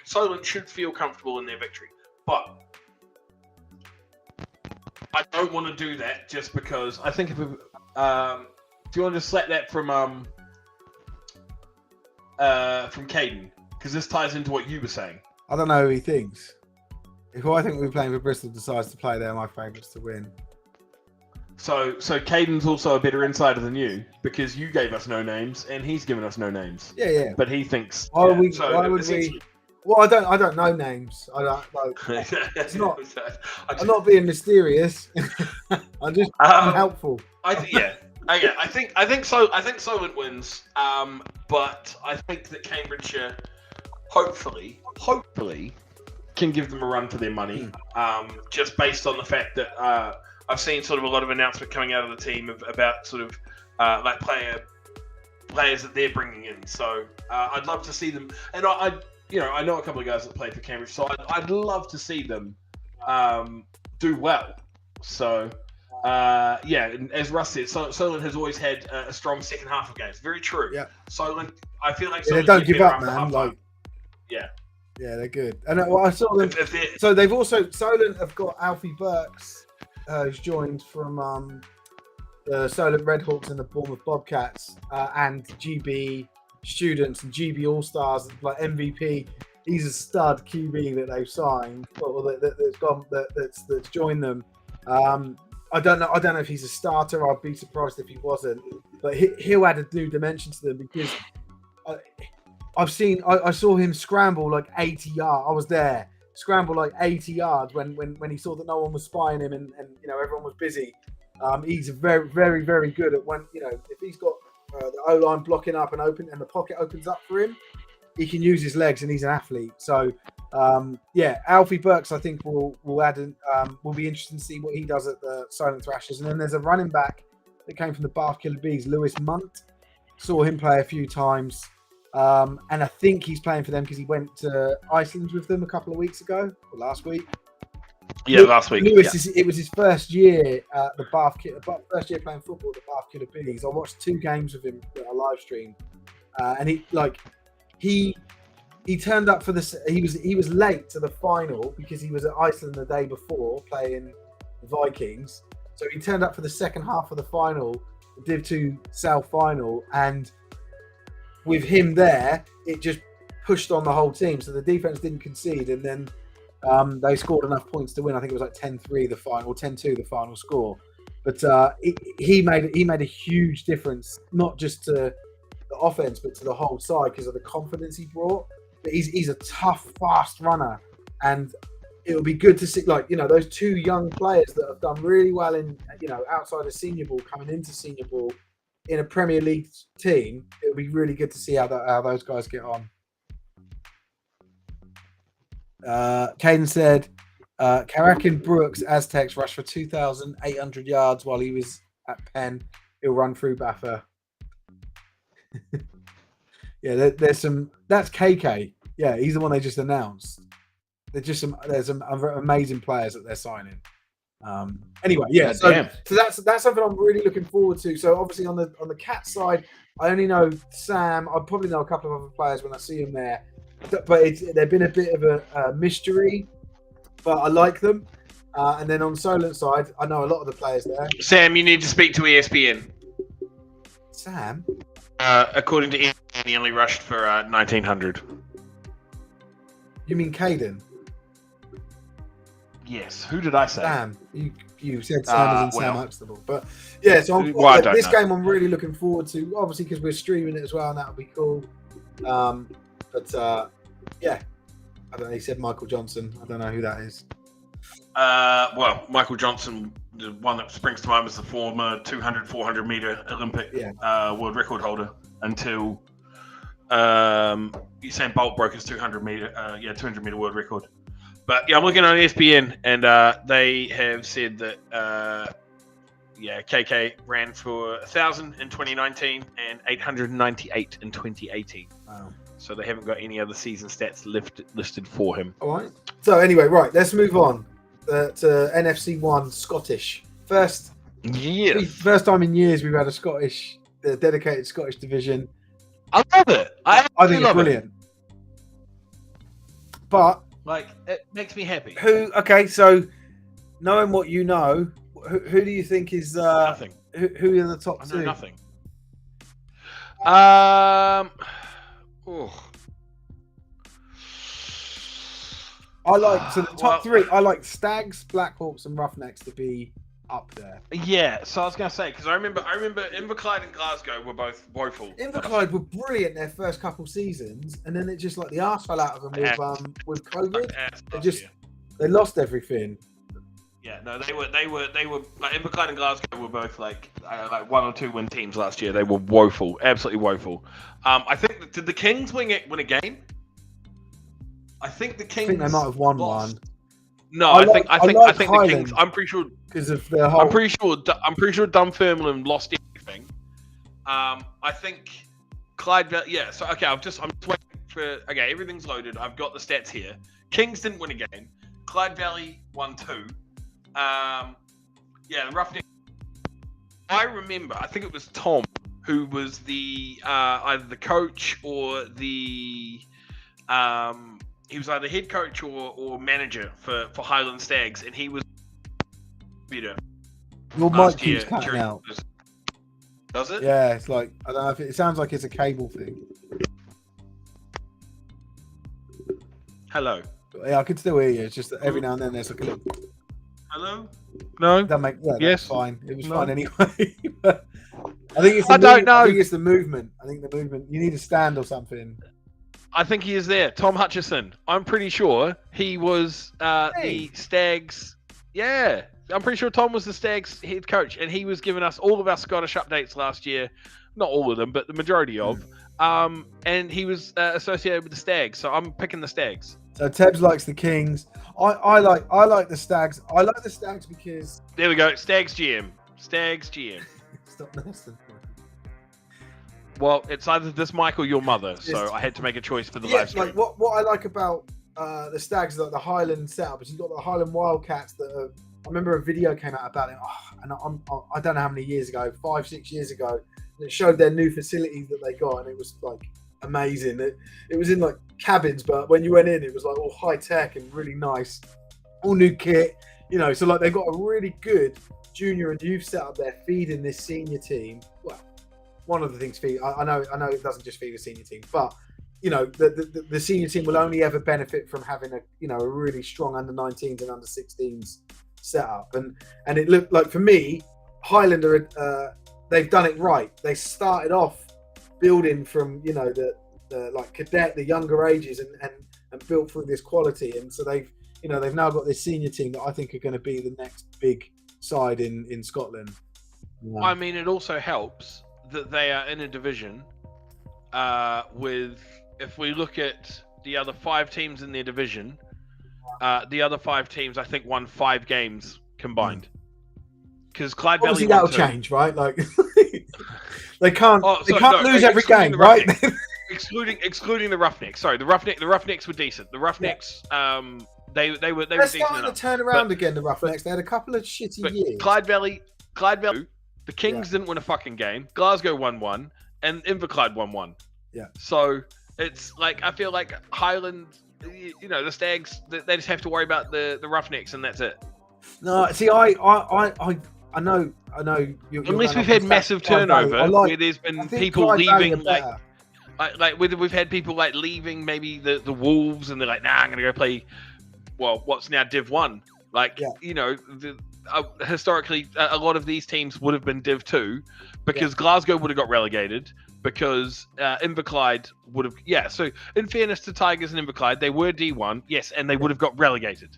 Solent should feel comfortable in their victory, but I don't want to do that just because I think if do you want to just slap that from Caden, because this ties into what you were saying. I don't know who he thinks. If I think we're playing for Bristol decides to play, they're my favourites to win. So Caden's also a better insider than you, because you gave us no names and he's given us no names. Yeah. But he thinks. Why would we? Well, I don't know names. I don't like. It's not. I'm not being mysterious. I'm just helpful. I think Solent wins. But I think that Cambridgeshire hopefully can give them a run for their money. Just based on the fact that I've seen sort of a lot of announcement coming out of the team about sort of like players that they're bringing in. So I'd love to see them, and I know a couple of guys that play for Cambridge, so I'd love to see them do well. So and as Russ said, Solent has always had a strong second half of games. Very true. Yeah. Solent, I feel like they don't give up, man. Like, yeah, they're good. And I saw them. So they've also Solent have got Alfie Burks, who's joined from the Solent Redhawks and the Bournemouth Bobcats, and GB Students and GB All Stars, like MVP. He's a stud QB that they've signed, or that's joined them. I don't know if he's a starter. I'd be surprised if he wasn't. But he'll add a new dimension to them, because I saw him scramble like 80 yards. I was there, scramble like 80 yards when he saw that no one was spying him and everyone was busy. He's very, very, very good at when if he's got the O-line blocking up and the pocket opens up for him, he can use his legs, and he's an athlete. So Alfie Burks I think will add will be interesting to see what he does at the Solent Thrashers. And then there's a running back that came from the Bath Killer Bees, Lewis Munt. Saw him play a few times. And I think he's playing for them because he went to Iceland with them a couple of weeks ago, or last week. Yeah, last week. Lewis, it was his first year at the first year playing football at the Bath Killer Bees. I watched 2 games with him that I live streamed, and he turned up for this. He was late to the final because he was at Iceland the day before playing the Vikings. So he turned up for the second half of the final, the Div 2 South final, and with him there, it just pushed on the whole team. So the defense didn't concede, and then they scored enough points to win. I think it was like 10-3 the final, 10-2 the final score. But he made a huge difference, not just to the offense, but to the whole side because of the confidence he brought. But he's a tough, fast runner, and it'll be good to see those 2 young players that have done really well in outside of senior ball coming into senior ball in a Premier League team. It'll be really good to see how those guys get on. Caden said, Karakin Brooks Aztecs rushed for 2,800 yards while he was at Penn. He'll run through Baffa. Yeah, there's some. That's KK. Yeah, he's the one they just announced. there's some other amazing players that they're signing. Anyway, yeah. So that's something I'm really looking forward to. So obviously on the Cat side, I only know Sam. I probably know a couple of other players when I see them there, but they've been a bit of a mystery. But I like them. And then on Solent side, I know a lot of the players there. Sam, you need to speak to ESPN. Sam? According to ESPN, he only rushed for 1900. You mean Caden? Yes. Who did I say? Sam. You said Sam as in Sam Huxtable. But yeah, so this game I'm really looking forward to, obviously because we're streaming it as well, and that'll be cool. Yeah. I don't know, he said Michael Johnson. I don't know who that is. Well, Michael Johnson, the one that springs to mind, was the former 200, 400 meter Olympic world record holder until Usain Bolt broke his 200 meter world record. But yeah, I'm looking on ESPN, and they have said that KK ran for 1,000 in 2019 and 898 in 2018. Wow. So they haven't got any other season stats listed for him. All right. So anyway, right, let's move on to NFC 1 Scottish. First time in years we've had a dedicated Scottish division. I love it. I think it's brilliant. But it makes me happy. Okay, so knowing what you know, who do you think is nothing? Who are the top two? Nothing. I like the top three. I like Stags, Blackhawks, and Roughnecks to be up there. Yeah, so I was gonna say because I remember Inverclyde and Glasgow were both woeful. Inverclyde were brilliant their first couple seasons, and then it just the arse fell out of them with COVID. They lost everything. Yeah, no, they were like Inverclyde and Glasgow were both like 1 or 2 win teams last year. They were woeful, absolutely woeful. I think did the Kings win a game? I think the Kings. I think they might have won lost. One. No, I think the Kings. I'm pretty sure because of their whole. I'm pretty sure Dunfermline lost everything. I think Clyde. Yeah. So okay, I'm just waiting for. Okay, everything's loaded. I've got the stats here. Kings didn't win a game. Clyde Valley won 2. The Roughneck. I remember. I think it was Tom who was the either the coach or the he was either head coach or manager for Highland Stags, and he was better. Your mic keeps cutting out. Does it? Yeah, it's like I don't know if it sounds like it's a cable thing. Hello. Yeah, I can still hear you. It's just that every now and then there's like a little. Hello. No. Yes. That's fine. It was fine anyway. I think it's. I think it's the movement. I think the movement. You need a stand or something. I think he is there. Tom Hutchison. I'm pretty sure he was the Stags. Yeah, I'm pretty sure Tom was the Stags head coach, and he was giving us all of our Scottish updates last year. Not all of them, but the majority of. And he was associated with the Stags, so I'm picking the Stags. So Tebs likes the Kings. I like the Stags. I like the Stags because there we go. Stags GM. Stop messing. Well, it's either this Mike or your mother, so I had to make a choice for the live stream. Like what I like about the Stags, like the Highland setup, is you've got the Highland Wildcats that are, I remember a video came out about it, and I don't know how many years ago, 5-6 years ago, and it showed their new facilities that they got, and it was like amazing. It was in like cabins, but when you went in, it was like all high tech and really nice, all new kit, so like they've got a really good junior and youth setup there feeding this senior team. Well, one of the things I know it doesn't just feed a senior team, but the senior team will only ever benefit from having a really strong under 19s and under 16s setup, and it looked like, for me, Highland they've done it right. They started off building from the like cadet, the younger ages, and built through this quality, and so they've now got this senior team that I think are going to be the next big side in Scotland. Yeah. I mean, it also helps that they are in a division with, if we look at the other 5 teams in their division, the other 5 teams I think won 5 games combined. Because Clyde Valley, obviously that'll change, right? Like they can't lose every game, right? excluding the Roughnecks. Sorry, the Roughnecks were decent. The Roughnecks They were They're decent starting enough. to turn around again. The Roughnecks. They had a couple of shitty years. Clyde Valley. The Kings didn't win a fucking game. Glasgow won one, and Inverclyde won one. Yeah. So it's like I feel like Highland, the Stags, they just have to worry about the Roughnecks, and that's it. No, see, I know. Unless we've had massive turnover, where there's been people leaving, like whether we've had people like leaving, maybe the Wolves, and they're like, nah, I'm gonna go play, well, what's now Div 1. Like, historically, a lot of these teams would have been Div 2 because Glasgow would have got relegated. Because Inverclyde would have, so in fairness to Tigers and Inverclyde, they were D1, yes, and they would have got relegated.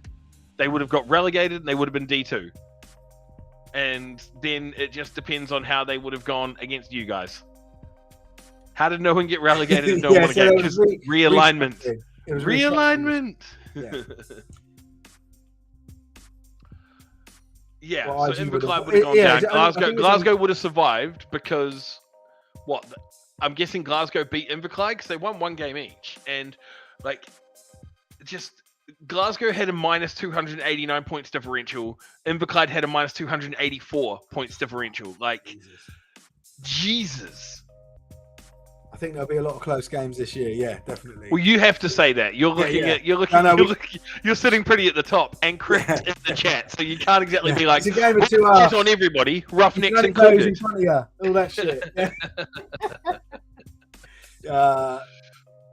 They would have got relegated and they would have been D2. And then it just depends on how they would have gone against you guys. How did no one get relegated and no one again? Because realignment. It was realignment. Well, so Inverclyde would have gone down. Glasgow would have survived because I'm guessing Glasgow beat Inverclyde because they won one game each, and Glasgow had a minus 289 points differential. Inverclyde had a minus 284 points differential. Jesus. I think there'll be a lot of close games this year. Yeah, definitely. Well, you have to say that. You're looking at. You're sitting pretty at the top, and Chris in the chat, so you can't exactly be like. It's a game of 2 hours on everybody. Roughnecks included. In front of you, all that shit.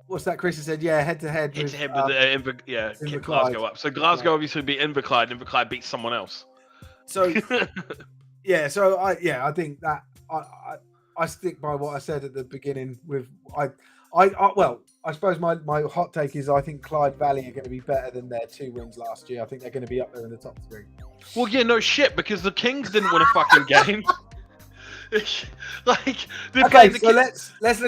What's that? Chris has said, head to head with kept Glasgow up. So Glasgow obviously beat Inverclyde. Inverclyde beat someone else. So I think that I stick by what I said at the beginning. I suppose my hot take is I think Clyde Valley are going to be better than their 2 wins last year. I think they're going to be up there in the top 3. Well, yeah, no shit, because the Kings didn't win a fucking game. Let's look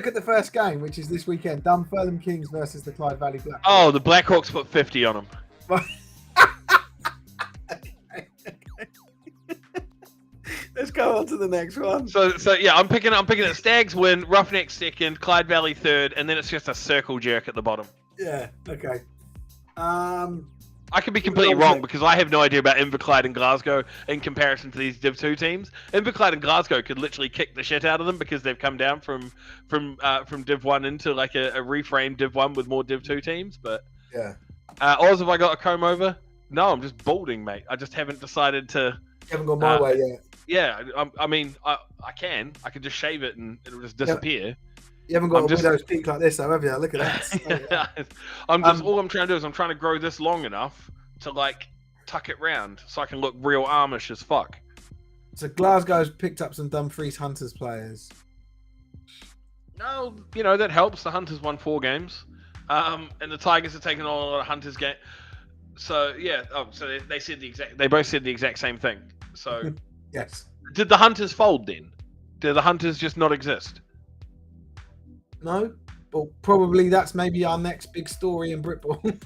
at the first game, which is this weekend. Dunfermline Kings versus the Clyde Valley Blackhawks. Oh, the Blackhawks put 50 on them. Let's go on to the next one. So I'm picking it. Stags win, Roughnecks second, Clyde Valley third, and then it's just a circle jerk at the bottom. Yeah. Okay. I could be completely wrong because I have no idea about Inverclyde and Glasgow in comparison to these Div 2 teams. Inverclyde and Glasgow could literally kick the shit out of them because they've come down from Div 1 into like a reframed Div 1 with more Div 2 teams. But Oz, have I got a comb over? No, I'm just balding, mate. I just haven't decided to. You haven't gone my way yet. Yeah, I mean, I can just shave it and it'll just disappear. You haven't got a widow's peak like this, though, have you? Look at that. All I'm trying to do is I'm trying to grow this long enough to tuck it round so I can look real Amish as fuck. So Glasgow's picked up some Dumfries Hunters players. No, that helps. The Hunters won 4 games, and the Tigers are taking on a lot of Hunters game. So they both said the exact same thing. So yes. Did the Hunters fold then? Did the Hunters just not exist? No, but probably that's maybe our next big story in Britball.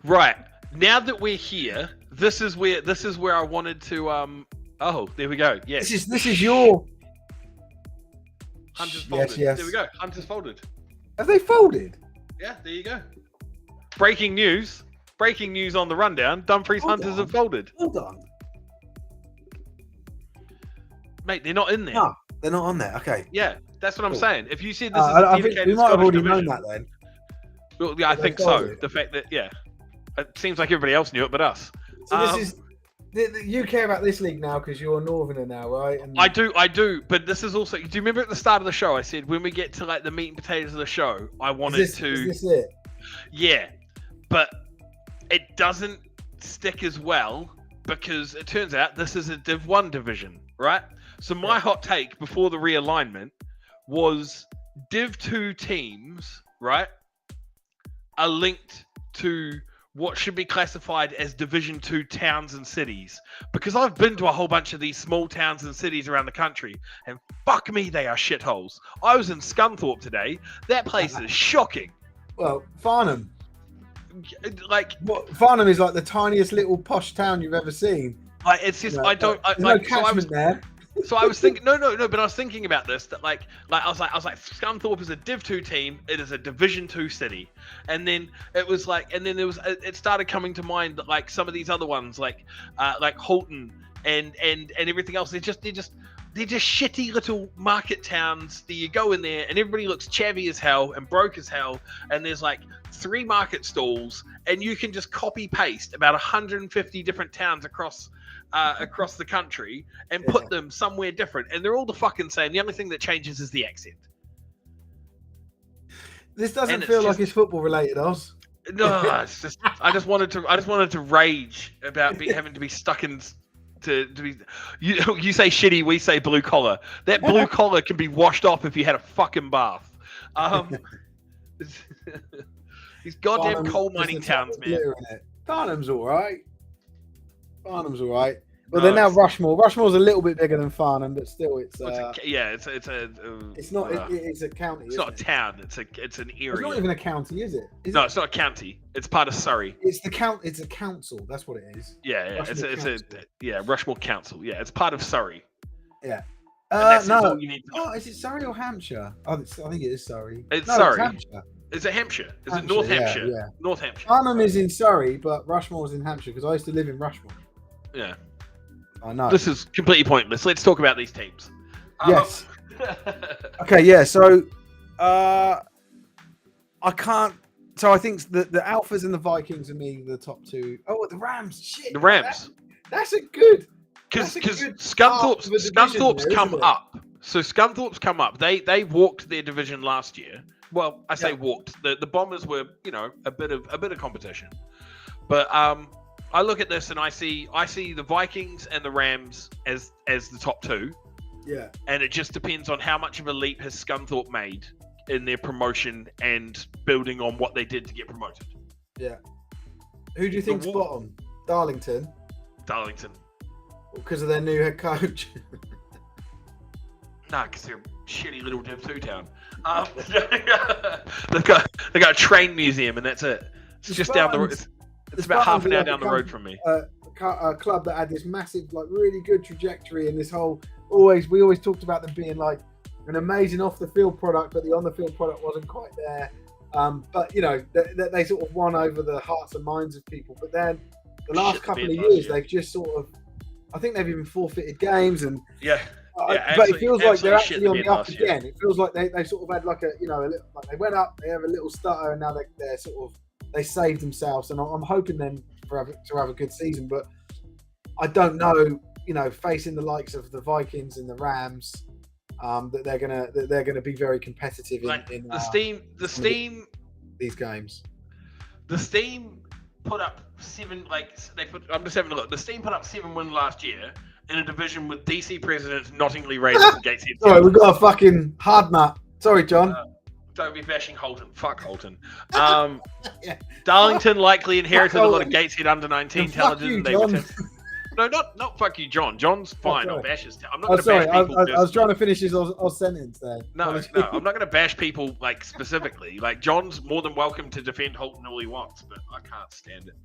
Right. Now that we're here, this is where I wanted to oh, there we go. Yes. This is your Hunters folded. Yes. There we go. Hunters folded. Have they folded? Yeah, there you go. Breaking news on the rundown. Dumfries Hunters have folded. Hold on. Mate, they're not in there. No, they're not on there. Okay. Yeah. That's what I'm saying. If you said this is a dedicated we might have already division, known that then. Well, yeah, I think so. The fact that, it seems like everybody else knew it but us. So this is you care about this league now because you're a Northerner now, right? And I do. But this is also. Do you remember at the start of the show I said when we get to the meat and potatoes of the show, I wanted to. Is this it? Yeah, but it doesn't stick as well because it turns out this is a Div 1 division, right? So my hot take before the realignment was Div 2 teams, right, are linked to what should be classified as Division 2 towns and cities. Because I've been to a whole bunch of these small towns and cities around the country, and fuck me, they are shitholes. I was in Scunthorpe today. That place is shocking. Well, Farnham. Farnham is like the tiniest little posh town you've ever seen. It's just, there's no catchment there. So I was thinking, no, but I was thinking about this. That I was like, Scunthorpe is a Div 2 team. It is a Division 2 city, and then it was like, and then it started coming to mind that like some of these other ones, like Halton and everything else, they're just shitty little market towns that you go in there and everybody looks chavvy as hell and broke as hell, and there's like 3 market stalls, and you can just copy paste about 150 different towns across the country and put them somewhere different, and they're all the fucking same. The only thing that changes is the accent. This doesn't feel like it's football related, Oz. No, it's just I just wanted to rage about having to be stuck in to be. You say shitty, we say blue collar. That blue collar can be washed off if you had a fucking bath. These goddamn coal mining towns, man. Farnham's all right. Well, they're now Rushmore. Rushmore's a little bit bigger than Farnham, but still, it's not. It's a county. It's not a town. It's an area. It's not even a county, is it? It's not a county. It's part of Surrey. It's a council. That's what it is. Yeah. Rushmore Council. Yeah, it's part of Surrey. Yeah. No. Is it Surrey or Hampshire? I think it is Surrey. It's Surrey. It's Hampshire. Is it Hampshire? Is it North Hampshire? Yeah. North Hampshire. Farnham is in Surrey, but Rushmore is in Hampshire because I used to live in Rushmore. Yeah. I know. This is completely pointless. Let's talk about these teams. Yes. Okay, yeah. So, I can't. So I think the Alphas and the Vikings are me the top 2. Oh, the Rams. Shit. The Rams. That's a good. Because Scunthorpe's come up. So Scunthorpe's come up. They walked their division last year. Well, I say walked. The Bombers were, a bit of competition. But I look at this and I see the Vikings and the Rams as the top 2. Yeah. And it just depends on how much of a leap has Scunthorpe made in their promotion and building on what they did to get promoted. Yeah. Who do you think's bottom? Darlington. Because of their new head coach. Nah, because they're a shitty little Div 2 town. They've got a train museum and that's it. It's just down the road. It's about half an hour down the road from me. A club that had this massive, like, really good trajectory, and this whole we always talked about them being like an amazing off the field product, but the on the field product wasn't quite there. But they sort of won over the hearts and minds of people. But then the last couple of years, they've just sort of, I think they've even forfeited games, and but it feels like they're actually on the up again. It feels like they sort of had like a like they went up, they have a little stutter, and now they're sort of. They saved themselves, and I'm hoping them to have a good season. But I don't know, facing the likes of the Vikings and the Rams, that they're gonna be very competitive in the Steam these games. The Steam put up 7. I'm just having a look. The Steam put up 7 wins last year in a division with DC Presidents, Nottingley Raiders, and Gateshead. Sorry, we've got a fucking hard nut. Sorry, John. Don't be bashing Holton. Fuck Holton. Darlington likely inherited a lot of Gateshead under 19 television. No, not fuck you, John. John's fine. I'll bash his. I'm not going to bash people. I was trying to finish his sentence there. No, I'm not going to bash people like specifically. Like John's more than welcome to defend Holton all he wants, but I can't stand it.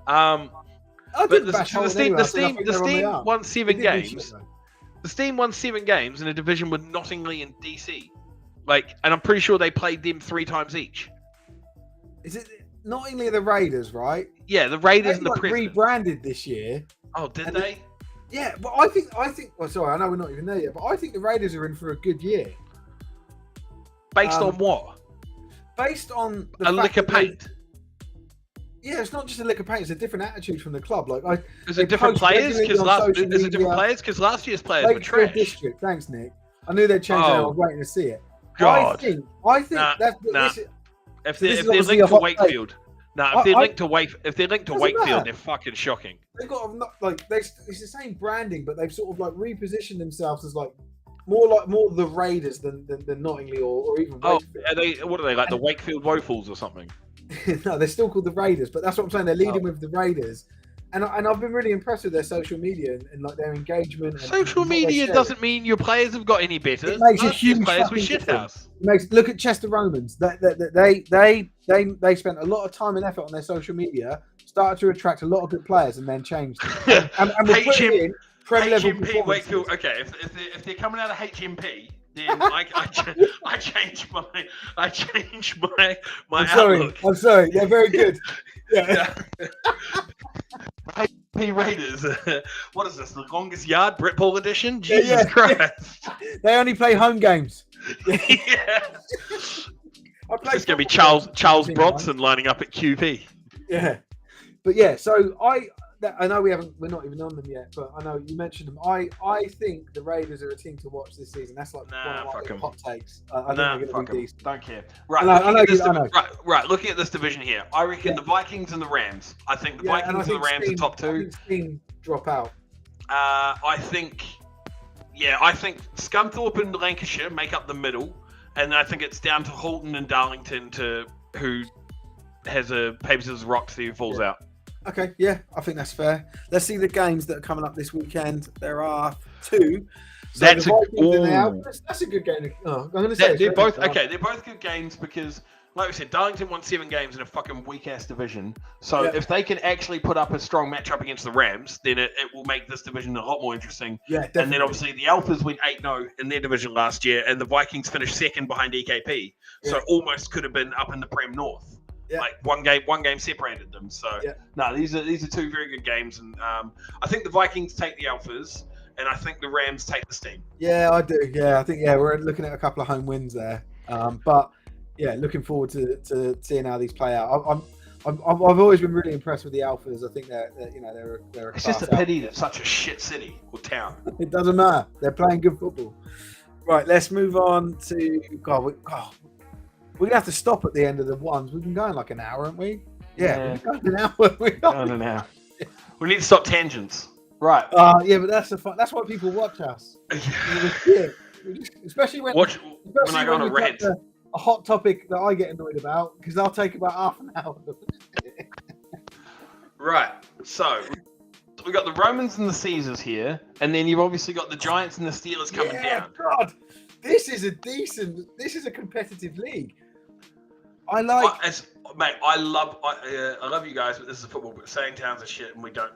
The Steam won 7 games. The Steam won 7 games in a division with Nottingley and DC. And I'm pretty sure they played them 3 times each. Is it Nottinghly the Raiders, right? Yeah, the Raiders and the Presidents. Rebranded this year. Oh, did they? Yeah, but I think. Well, sorry, I know we're not even there yet, but I think the Raiders are in for a good year. Based on what? Based on a lick of paint. Yeah, it's not just a lick of paint; it's a different attitude from the club. Is it different players? Because last year's players were trash. District. Thanks, Nick. I knew they'd change it. I was waiting to see it. God. I think that's. If they're linked to Wakefield, if they're linked to Wakefield, they're fucking shocking. They've got it's the same branding, but they've sort of repositioned themselves as more the Raiders than Nottinghly or even. Wakefield. What are they like, the Wakefield Wofuls or something? No, they're still called the Raiders, but that's what I'm saying. They're leading with the Raiders. And I've been really impressed with their social media and their engagement. Social media doesn't mean your players have got any better. It makes a huge players with shithouse. Look at Chester Romans. They spent a lot of time and effort on their social media, started to attract a lot of good players, and then changed. And we Prem level HMP performances. Wakefield. Okay, if they're coming out of HMP, then I change my outlook. I'm sorry. They're very good. Yeah. HMP Raiders. What is this? The longest yard Brit Ball edition? Yeah, Jesus Christ! They only play home games. Yeah. It's gonna be football Charles games, Bronson lining up at QP. Yeah, but yeah. So I know we're not even on them yet, but I know you mentioned them. I think the Raiders are a team to watch this season. That's like one of my hot takes. I think they're going to be decent. Don't care. Right, I know. Right. Looking at this division here, I reckon the Vikings and the Rams. I think the Vikings and the Rams are top two. I think Steam drop out. I think Scunthorpe and Lancashire make up the middle, and I think it's down to Halton and Darlington to who has a paper scissors rock to see who falls out. Okay, yeah, I think that's fair. Let's see the games that are coming up this weekend. There are two. So that's a good game. Oh, I'm going to say they're both okay. They're both good games because, like we said, Darlington won 7 games in a fucking weak ass division. So if they can actually put up a strong matchup against the Rams, then it will make this division a lot more interesting. Yeah, definitely. And then obviously the Alphas went 8-0 in their division last year, and the Vikings finished second behind EKP. So almost could have been up in the Prem North. Yeah. Like one game separated them. So no, these are two very good games, and I think the Vikings take the Alphas, and I think the Rams take the Steam. Yeah, I do. Yeah, I think we're looking at a couple of home wins there. But yeah, looking forward to seeing how these play out. I've always been really impressed with the Alphas. I think they're It's just a pity that such a shit city or town. It doesn't matter. They're playing good football. Right, let's move on to we're gonna have to stop at the end of the ones. We've been going like an hour, haven't we? Yeah. We've been going an hour. We need to stop tangents. Right. Yeah, but that's the fun. That's why people watch us. Especially when I go on a rant. A hot topic that I get annoyed about because I'll take about half an hour. Right. So we've got the Romans and the Caesars here, and then you've obviously got the Giants and the Steelers coming down. God, this is a competitive league. I love you guys, but this is football. But saying towns are shit, and we don't.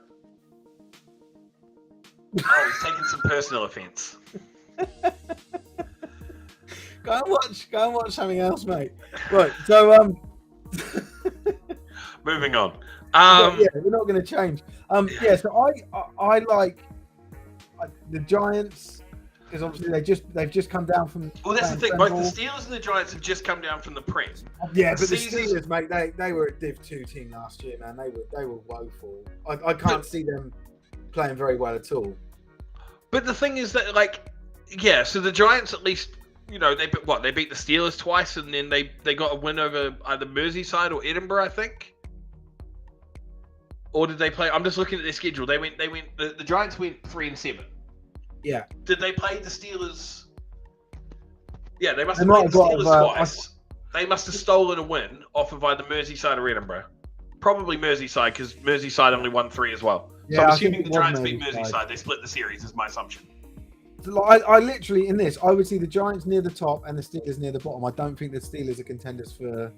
Oh, he's taking some personal offence. Go and watch something else, mate. Right, so moving on. We're not going to change. So I like the Giants. Because obviously they've just come down from. Well, that's the thing. Both the Steelers and the Giants have just come down from the Prem. Yeah, but the Steelers, mate, they were a Div 2 team last year, man. They were woeful. I can't see them playing very well at all. But the thing is that, so the Giants at least, they beat the Steelers twice, and then they got a win over either Merseyside or Edinburgh, I think. Or did they play? I'm just looking at their schedule. The Giants went 3-7. Yeah. Did they play the Steelers? Yeah, they must have played the Steelers twice. They must have stolen a win off of either Merseyside or Edinburgh. Probably Merseyside, because Merseyside only won 3 as well. Yeah, so I'm assuming the Giants beat Merseyside. They split the series, is my assumption. I literally, in this, I would see the Giants near the top and the Steelers near the bottom. I don't think the Steelers are contenders for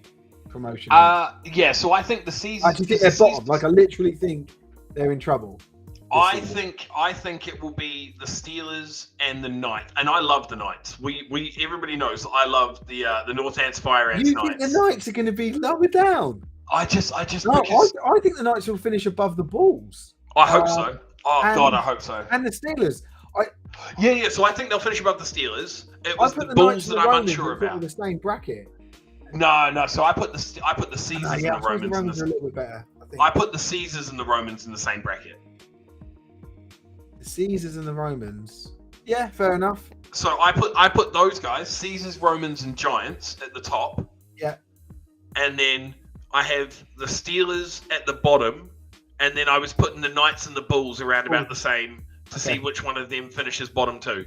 promotion. So I think the season. I just think they're bottom. I literally think they're in trouble. I think it will be the Steelers and the Knights, and I love the Knights. Everybody knows I love the North Ants Fire Ants Knights. You think the Knights are going to be lower down? I think the Knights will finish above the Bulls. I hope so. God, I hope so. And the Steelers. So I think they'll finish above the Steelers. It was the Bulls that I'm unsure about. The same bracket. No. So I put the Caesars and the Romans. The Romans are a little bit better. I put the Caesars and the Romans in the same bracket. The Caesars and the Romans. Yeah, fair enough. So I put those guys, Caesars, Romans, and Giants at the top. Yeah. And then I have the Steelers at the bottom, and then I was putting the Knights and the Bulls around about the same to see which one of them finishes bottom 2.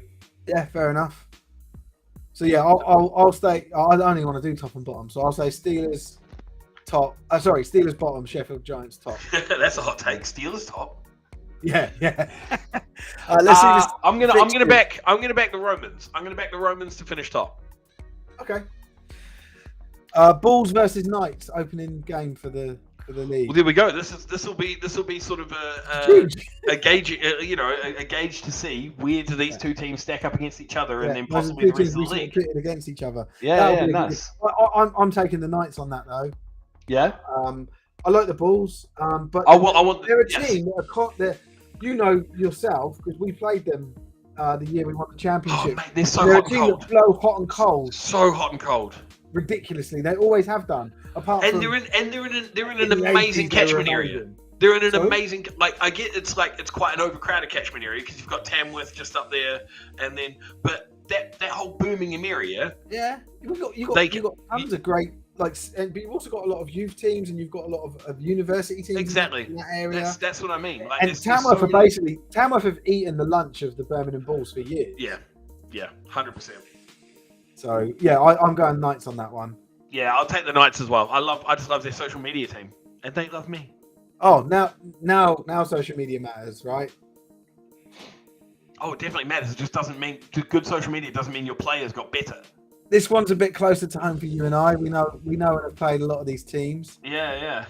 Yeah, fair enough. So yeah, I'll stay. I only want to do top and bottom, so I'll say Steelers top. Steelers bottom, Sheffield Giants top. That's a hot take. Steelers top. Yeah. Let's see this. I'm gonna back the Romans. I'm gonna back the Romans to finish top. Okay. Bulls versus Knights opening game for the for the league. Well, there we go. This will be sort of a gauge, a gauge to see where do these two teams stack up against each other, and then possibly the rest of the league. Pitted against each other. Yeah, nice. I'm taking the Knights on that though. Yeah. I like the Bulls, but they're a team that you know yourself because we played them the year we won the championship. Oh, mate, they're so hot and cold. That blow hot and cold. So hot and cold. Ridiculously, they always have done. They're in an amazing catchment area. They're in an amazing, I get it's quite an overcrowded catchment area because you've got Tamworth just up there, but that whole Birmingham area. Yeah, you've got tons of great but you've also got a lot of youth teams and you've got a lot of university teams. Exactly. In that area. That's what I mean. And Tamworth have eaten the lunch of the Birmingham Bulls for years. Yeah, 100%. So yeah, I'm going Knights on that one. Yeah, I'll take the Knights as well. I just love their social media team, and they love me. Oh, now social media matters, right? Oh, it definitely matters. It just doesn't mean good social media doesn't mean your players got better. This one's a bit closer to home for you and I. We know and have played a lot of these teams. Yeah.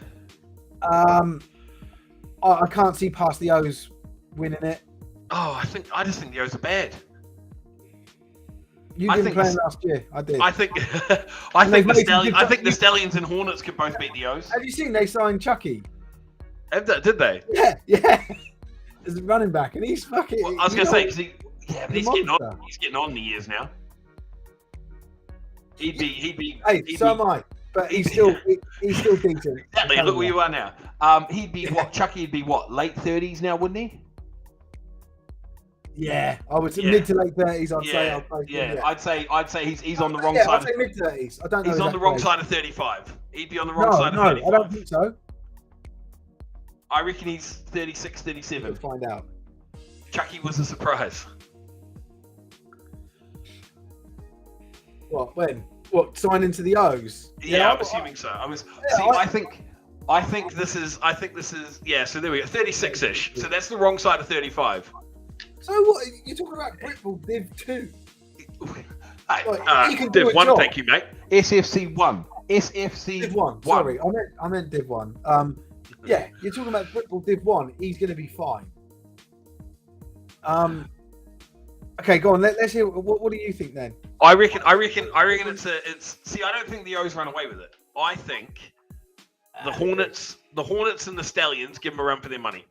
I can't see past the O's winning it. Oh, I just think the O's are bad. You didn't play them last year. I did. I think the Stallions and Hornets could both beat the O's. Have you seen they signed Chucky? Did they? Yeah. As a running back, and he's fucking. Well, I was going to say because he's getting on. He's getting on the years now. He'd be. So am I. But he's still decent. Exactly. Look where you are now. He'd be what? Chucky would be what? Late 30s now, wouldn't he? Yeah, I would say mid to late 30s. I'd say. I'd say he's on the wrong side. I'd say mid 30s. I don't know. He's on the wrong side of 35. He'd be on the wrong side of 35. I don't think so. I reckon he's 36, 37. We'll find out. Chucky was a surprise. What? When? What? Sign into the O's? Yeah, I'm assuming so. I think this is. Yeah. So there we go. 36ish. So that's the wrong side of 35. So what? You're talking about Britball Div 2? Div 1, thank you, mate. SFC 1. Div 1. Sorry, I meant Div 1. Yeah, you're talking about Britball Div 1. He's going to be fine. Okay, go on. Let's hear. What do you think then? I reckon it's. See, I don't think the O's run away with it. I think the Hornets and the Stallions give them a run for their money.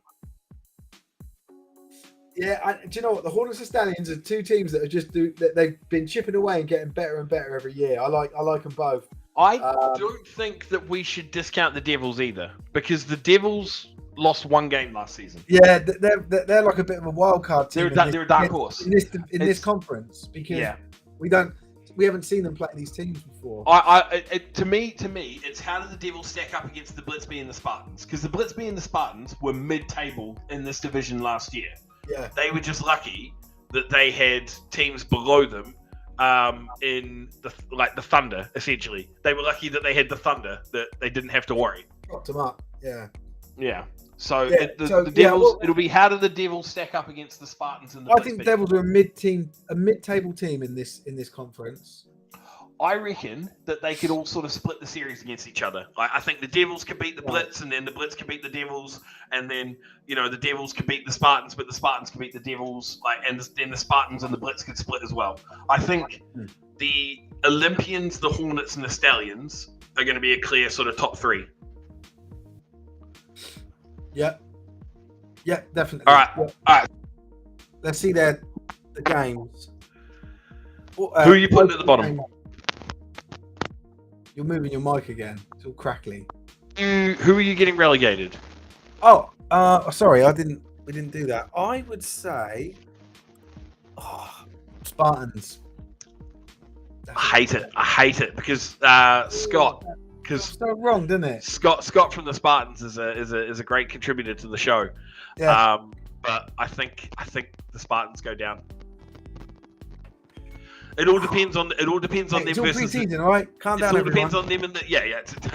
Yeah, do you know what? The Hornets and Stallions are two teams that they've been chipping away and getting better and better every year. I like them both. I don't think that we should discount the Devils either, because the Devils lost one game last season. Yeah, they're like a bit of a wild card team. They're a dark horse in this conference because we haven't seen them play these teams before. To me, it's how do the Devils stack up against the Blitzby and the Spartans? Because the Blitzby and the Spartans were mid-table in this division last year. Yeah, they were just lucky that they had teams below them in the Thunder. Essentially, they were lucky that they had the Thunder that they didn't have to worry. Propped them up. Yeah. So the Devils. It'll be how do the Devils stack up against the Spartans and the. I think the Devils are a mid-table team in this conference. I reckon that they could all sort of split the series against each other. I think the Devils could beat the Blitz, and then the Blitz could beat the Devils, and then the Devils could beat the Spartans, but the Spartans could beat the Devils, and then the Spartans and the Blitz could split as well. I think the Olympians, the Hornets, and the Stallions are going to be a clear sort of top three. Yeah, definitely. All right. Let's see the games. Who are you putting at the bottom? You're moving your mic again. It's all crackly. Who are you getting relegated? Oh, sorry, we didn't do that. I would say, Spartans. I hate it because Scott. Because so wrong, didn't it? Scott from the Spartans is a great contributor to the show. Yeah. But I think the Spartans go down. It all depends on them it's all versus. Pre-season, all right? Calm down. It all depends on them and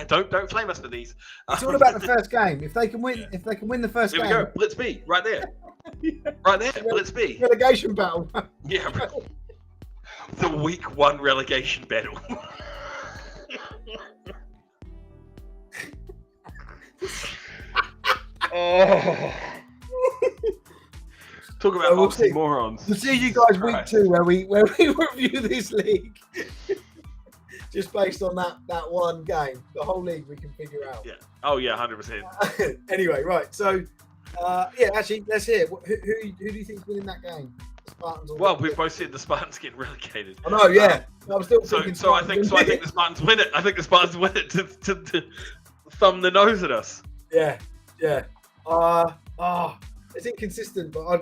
Don't flame us for these. It's all about the first game. If they can win, the first game. There we go. Blitz B, right there. Right there. Blitz B. Relegation battle. Yeah. The week 1 relegation battle. Oh. Talk about we'll see. oxymorons. We'll see you guys week 2 where we review this league. Just based on that one game. The whole league we can figure out. Yeah. Oh yeah, 100%. Anyway, right. So actually let's hear who do you think's winning that game? The Spartans or Well, we've both said the Spartans get relegated. I know, yeah. I'm still thinking So I think the Spartans win it. I think the Spartans win it to thumb the nose at us. Yeah. It's inconsistent, but I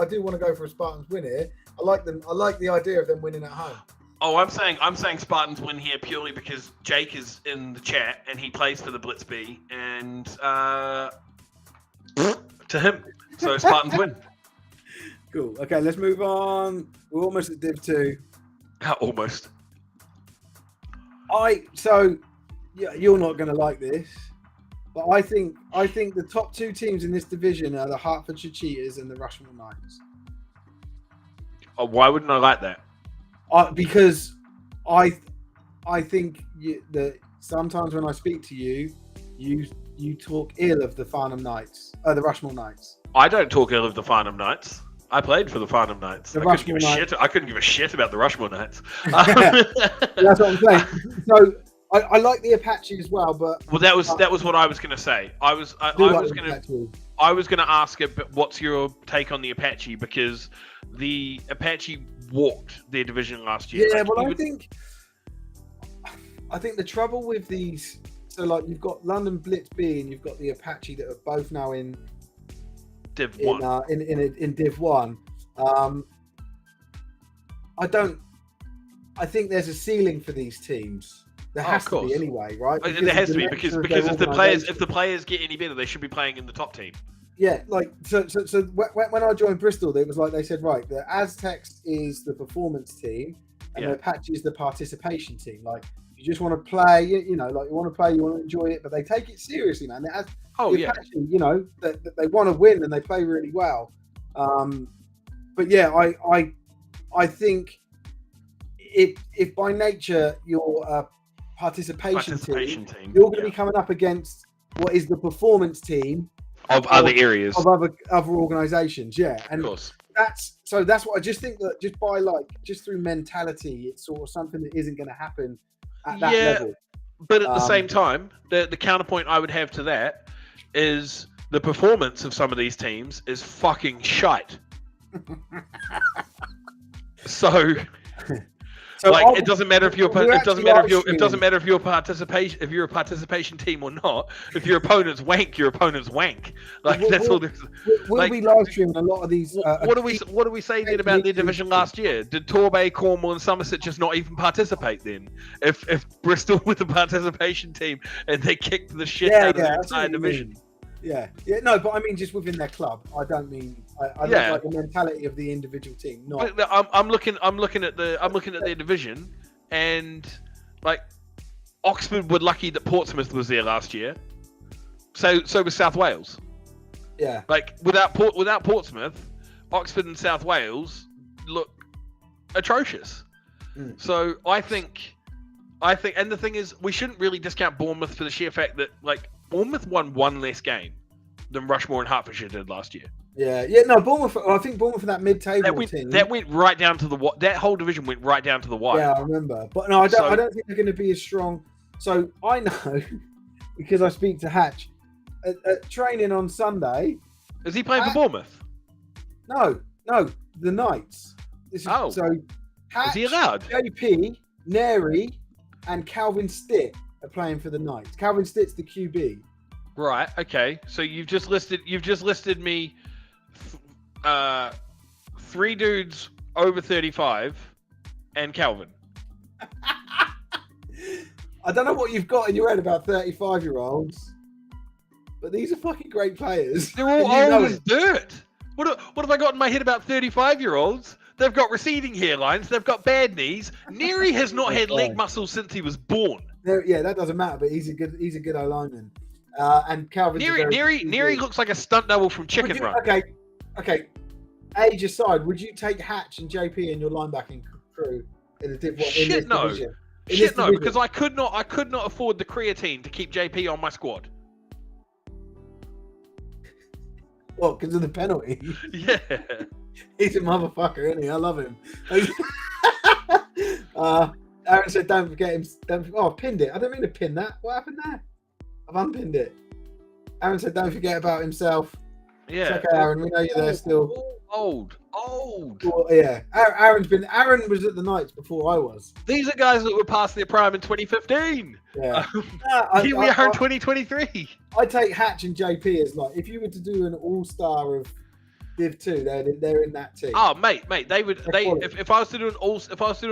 do want to go for a Spartans win here. I like them. I like the idea of them winning at home. Oh, I'm saying Spartans win here purely because Jake is in the chat and he plays for the Blitzby and to him. So Spartans win. Cool. Okay, let's move on. We're almost at Div 2. Almost. You're not going to like this, but I think the top 2 teams in this division are the Hertfordshire Cheetahs and the Rushmore Knights. Oh, why wouldn't I like that? Because I think that sometimes when I speak to you, you talk ill of the Farnham Knights, the Rushmore Knights. I don't talk ill of the Farnham Knights. I played for the Farnham Knights. I couldn't give a shit about the Rushmore Knights. That's what I'm saying. So I like the Apache as well, but that was what I was going to say. I was going to ask it, but what's your take on the Apache? Because the Apache walked their division last year. Yeah, I think the trouble with these, so like you've got London Blitz B and you've got the Apache that are both now in Div 1. In Div 1. I think there's a ceiling for these teams. There has to be anyway, right? There has to be because if the players get any better, they should be playing in the top team. Yeah, like so when I joined Bristol, it was like they said, right, the Aztecs is the performance team and the Apache is the participation team. Like you just want to play, like you want to play, you want to enjoy it, but they take it seriously, man. Apache, they want to win and they play really well. But yeah, I think if by nature you're a participation team, you're going to be coming up against what is the performance team of other areas of other organizations. Yeah, and of course that's what I just think that just through mentality, it's sort of something that isn't going to happen at that level. But at the same time, the counterpoint I would have to that is the performance of some of these teams is fucking shite. So it doesn't matter if you're a participation team or not. If your opponent's wank, your opponent's wank. Like that's all. We'll be live streaming a lot of these. What do we say then about their division last year? Did Torbay, Cornwall, and Somerset just not even participate then? If Bristol with the participation team and they kicked the shit out of the entire division. Yeah, no, but I mean just within their club. I don't mean I look like the mentality of the individual team. Not. I'm looking at their division, and like Oxford were lucky that Portsmouth was there last year. So was South Wales. Yeah. Like without Portsmouth, Oxford and South Wales look atrocious. Mm. So I think, and the thing is, we shouldn't really discount Bournemouth for the sheer fact that like Bournemouth won one less game than Rushmore and Hertfordshire did last year. Yeah, no, Bournemouth. I think Bournemouth for that mid-table team. That went right down to that whole division went right down to the wire. Yeah, I remember. But no, I don't think they're going to be as strong. So I know because I speak to Hatch at training on Sunday. Is he playing for Bournemouth? No, the Knights. So Hatch, is he allowed? JP, Neri, and Calvin Stitt are playing for the Knights. Calvin Stitt's the QB. Right. Okay. So you've just listed me 3 dudes over 35 and Calvin. I don't know what you've got in your head about 35-year-olds, but these are fucking great players. They're all old as dirt. What have I got in my head about 35-year-olds? They've got receding hairlines. They've got bad knees. Neri has not had leg muscles since he was born. Yeah, that doesn't matter, but he's a good O-lineman. And Calvin. Neri looks like a stunt double from Chicken Run. Okay. Age aside, would you take Hatch and JP in your linebacking crew in the division? Shit, no, because I could not afford the creatine to keep JP on my squad. What? Because of the penalty? Yeah. He's a motherfucker, isn't he? I love him. Aaron said, "Don't forget him." I pinned it. I don't mean to pin that. What happened there? I've unpinned it. Aaron said, "Don't forget about himself." Yeah. It's okay, Aaron. We know you're there still. Old. Well, yeah. Aaron was at the Knights before I was. These are guys that were past their prime in 2015. Yeah. Here we are in 2023. I take Hatch and JP as like, if you were to do an all-star of Div 2, they're in that team. Oh, mate, if I was to do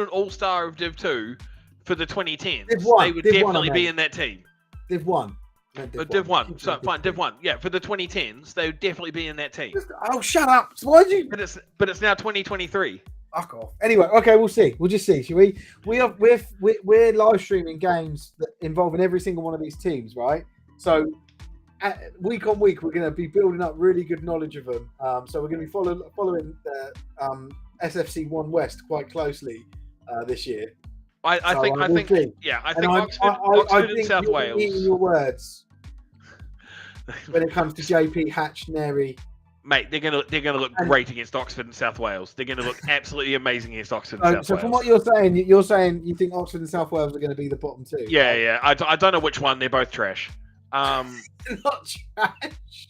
an all-star of Div 2 for the 2010s, they would definitely be in that team. Div 1. Div 1. So fine, Div 1. Yeah, for the 2010s, they would definitely be in that team. Oh, shut up! Why'd you? But it's now 2023. Fuck off. Anyway, okay, we'll see. We'll just see, shall we? We're live streaming games that involving every single one of these teams, right? So week on week, we're going to be building up really good knowledge of them. So we're going to be following SFC 1 West quite closely this year. I think Oxford and South Wales. Eating your words when it comes to JP, Hatch, Neri. Mate, they're gonna look great against Oxford and South Wales. They're gonna look absolutely amazing against Oxford and South Wales. So from what you're saying you think Oxford and South Wales are going to be the bottom two? Yeah, right? Yeah. I don't know which one. They're both trash. Not trash.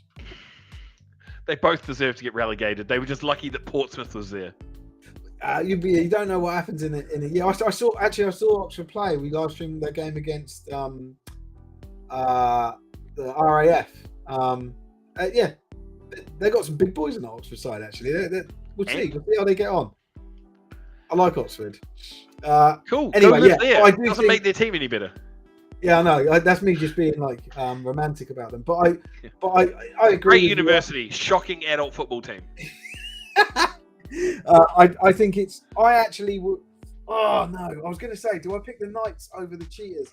They both deserve to get relegated. They were just lucky that Portsmouth was there. You don't know what happens in it. Yeah, I saw Oxford play. We live streamed their game against the RAF. Yeah, they got some big boys in the Oxford side. Actually, we'll see how they get on. I like Oxford. Cool. Anyway, it doesn't make their team any better. Yeah, I know. That's me just being like romantic about them. But I agree. Great university, shocking adult football team. I think it's. I actually would. Oh no! I was going to say, do I pick the Knights over the Cheetahs?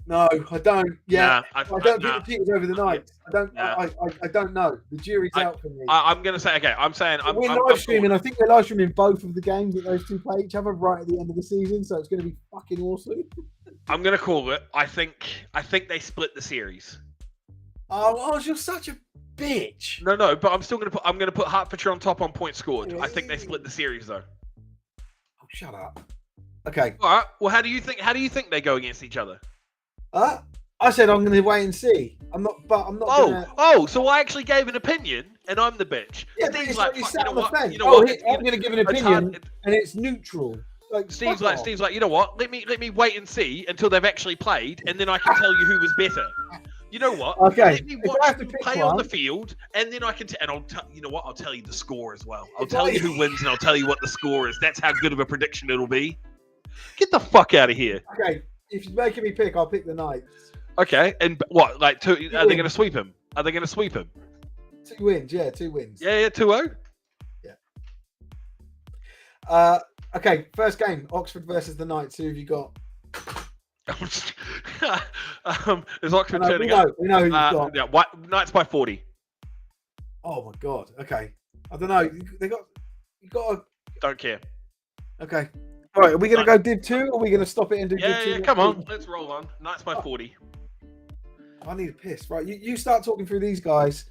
No, I don't. Yeah, I don't pick the Cheetahs over the Knights. I don't. I don't know. The jury's out for me. I'm going to say okay. I'm saying we're live streaming. I think we're live streaming both of the games that those two play each other right at the end of the season. So it's going to be fucking awesome. I'm going to call it. I think they split the series. Oh, you're such a bitch. No, but I'm still going to put Hertfordshire on top on points scored. I think they split the series though. Oh, shut up. Okay. All right. Well, how do you think they go against each other? I said I'm going to wait and see. I'm not. So I actually gave an opinion, and I'm the bitch. Yeah, Steve's like, you sat on the fence. You know what? I'm going to give an opinion, and it's neutral. Like Steve's like, you know what? Let me wait and see until they've actually played, and then I can tell you who was better. You know what? Okay. Let me watch them play on the field, and then I can. You know what? I'll tell you the score as well. I'll tell you who wins, and I'll tell you what the score is. That's how good of a prediction it'll be. Get the fuck out of here. Okay. If you're making me pick, I'll pick the Knights. Okay. And what? Like two? Are they going to sweep him? Are they going to sweep him? 2 wins. Yeah, 2 wins. Yeah, 2-0. Yeah. Okay. First game: Oxford versus the Knights. Who have you got? Is Oxford turning up? We know who you've got. Yeah, Knights by 40. Oh my god. Okay. I don't know. You got. Don't care. Okay. All right. Are we going to go Div 2 or are we going to stop it and do Div 2? Yeah. Come on. Let's roll on. Knights by 40. I need a piss. Right. You start talking through these guys.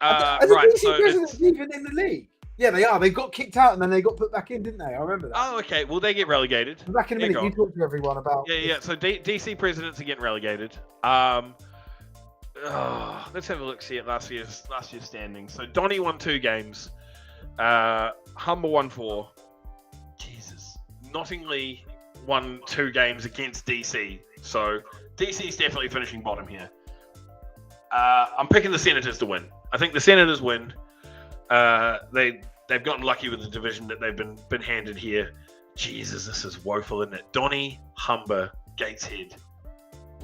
Are the right. DC Presidents even in the league? Yeah, they are. They got kicked out and then they got put back in, didn't they? I remember that. Oh, okay. Well, they get relegated. Back in a minute, you talk to everyone about. Yeah. So DC Presidents are getting relegated. Let's have a look. See at last year's standings. So Donny won 2 games. Humber won 4. Jesus. Nottingley won 2 games against DC. So DC's definitely finishing bottom here. I'm picking the Senators to win. I think the Senators win. They've gotten lucky with the division that they've been handed here. Jesus, this is woeful, isn't it? Donny, Humber, Gateshead,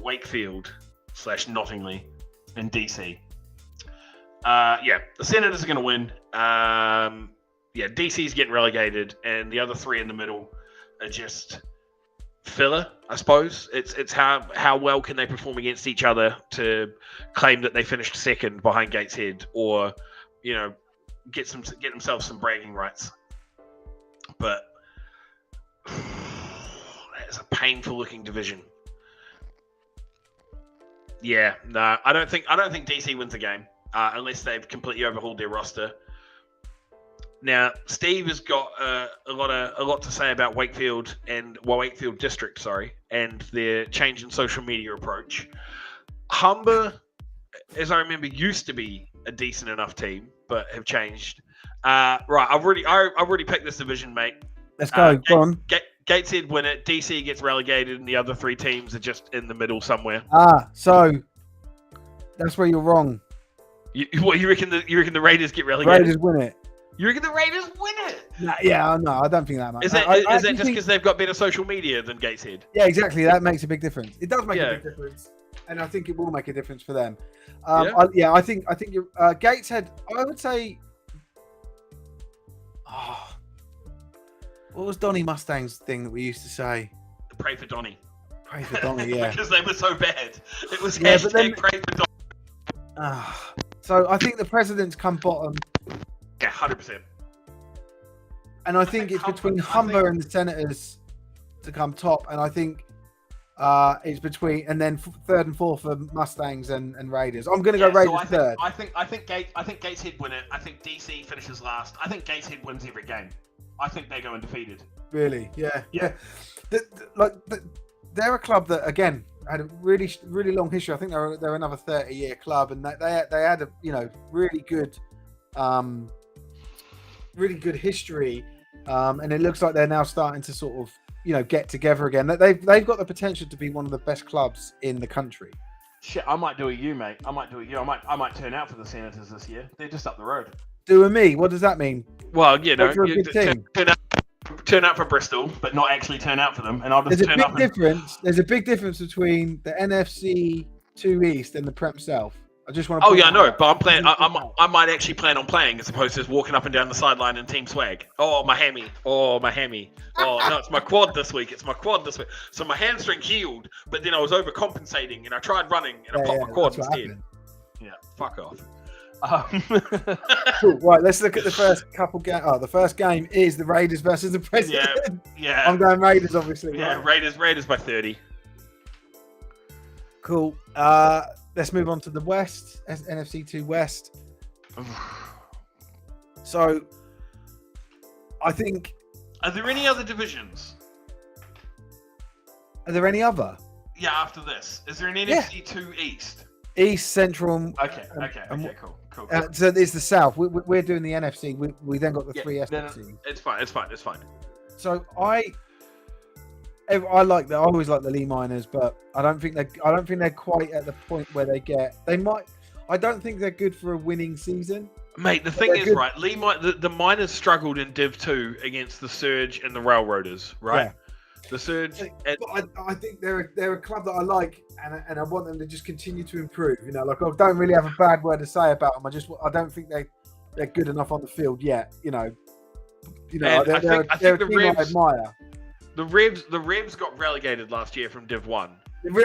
Wakefield / Nottingley, and DC. The Senators are going to win. DC's getting relegated, and the other 3 in the middle are just filler, I suppose. It's how well can they perform against each other to claim that they finished second behind Gateshead, or get themselves some bragging rights. But that's a painful looking division. Yeah, no, I don't think DC wins the game. unless they've completely overhauled their roster. Now, Steve has got a lot to say about Wakefield District, and their change in social media approach. Humber, as I remember, used to be a decent enough team, but have changed. Right, I've already picked this division, mate. Let's go. Go on. Gateshead win it. DC gets relegated, and the other 3 teams are just in the middle somewhere. So that's where you're wrong. You reckon the Raiders get relegated? Raiders win it. You reckon the Raiders win it? No, I don't think that much. Is that just because they've got better social media than Gateshead? Yeah, exactly. That makes a big difference. It does make a big difference, and I think it will make a difference for them. I think you're Gateshead. I would say. What was Donny Mustang's thing that we used to say? Pray for Donny. Pray for Donny, yeah. Because they were so bad. It was hashtag pray for Donny. So I think the presidents come bottom. Yeah, 100%. And I think it's between Humber and the Senators to come top, and I think it's between and then third and fourth for Mustangs and Raiders. I'm going to go Raiders third. I think Gateshead win it. I think DC finishes last. I think Gateshead wins every game. I think they go undefeated. Really? Yeah. They're a club that again had a really long history. I think they're another 30-year club, and they had a really good history, and it looks like they're now starting to sort of get together again. They've got the potential to be one of the best clubs in the country. Shit, I might do a U, mate. I might turn out for the Senators this year. They're just up the road. Doing me? What does that mean? Well, turn out for Bristol, but not actually turn out for them. And I'll just turn up. There's a big difference between the NFC 2 East and the Prem South. I just want to. Oh yeah, I know, but I'm playing. I might actually plan on playing as opposed to just walking up and down the sideline in team swag. Oh my hammy. Oh no, it's my quad this week. So my hamstring healed, but then I was overcompensating and I tried running and I popped my quad instead. Yeah, fuck off. Cool. Right, let's look at the first couple games. The first game is the Raiders versus the President. Yeah. I'm going Raiders, obviously. Yeah, right? Raiders by 30. Cool. Let's move on to the West, NFC 2 West. So, I think. Are there any other divisions? Are there any other? Yeah, after this. Is there an NFC 2 East? East, Central. Okay, cool. So it's the South. We're doing the NFC. We then got the 3 SFCs. No, it's fine. So I like that. I always like the Lee Miners, but I don't think they're quite at the point where they might. I don't think they're good for a winning season. Mate, the thing is, good. Right? The Miners struggled in Div 2 against the Surge and the Railroaders, right? Yeah. The Surge. I think they're a club that I like, and I want them to just continue to improve. I don't really have a bad word to say about them. I don't think they're good enough on the field yet. They're a team I admire. The Revs got relegated last year from Div 1.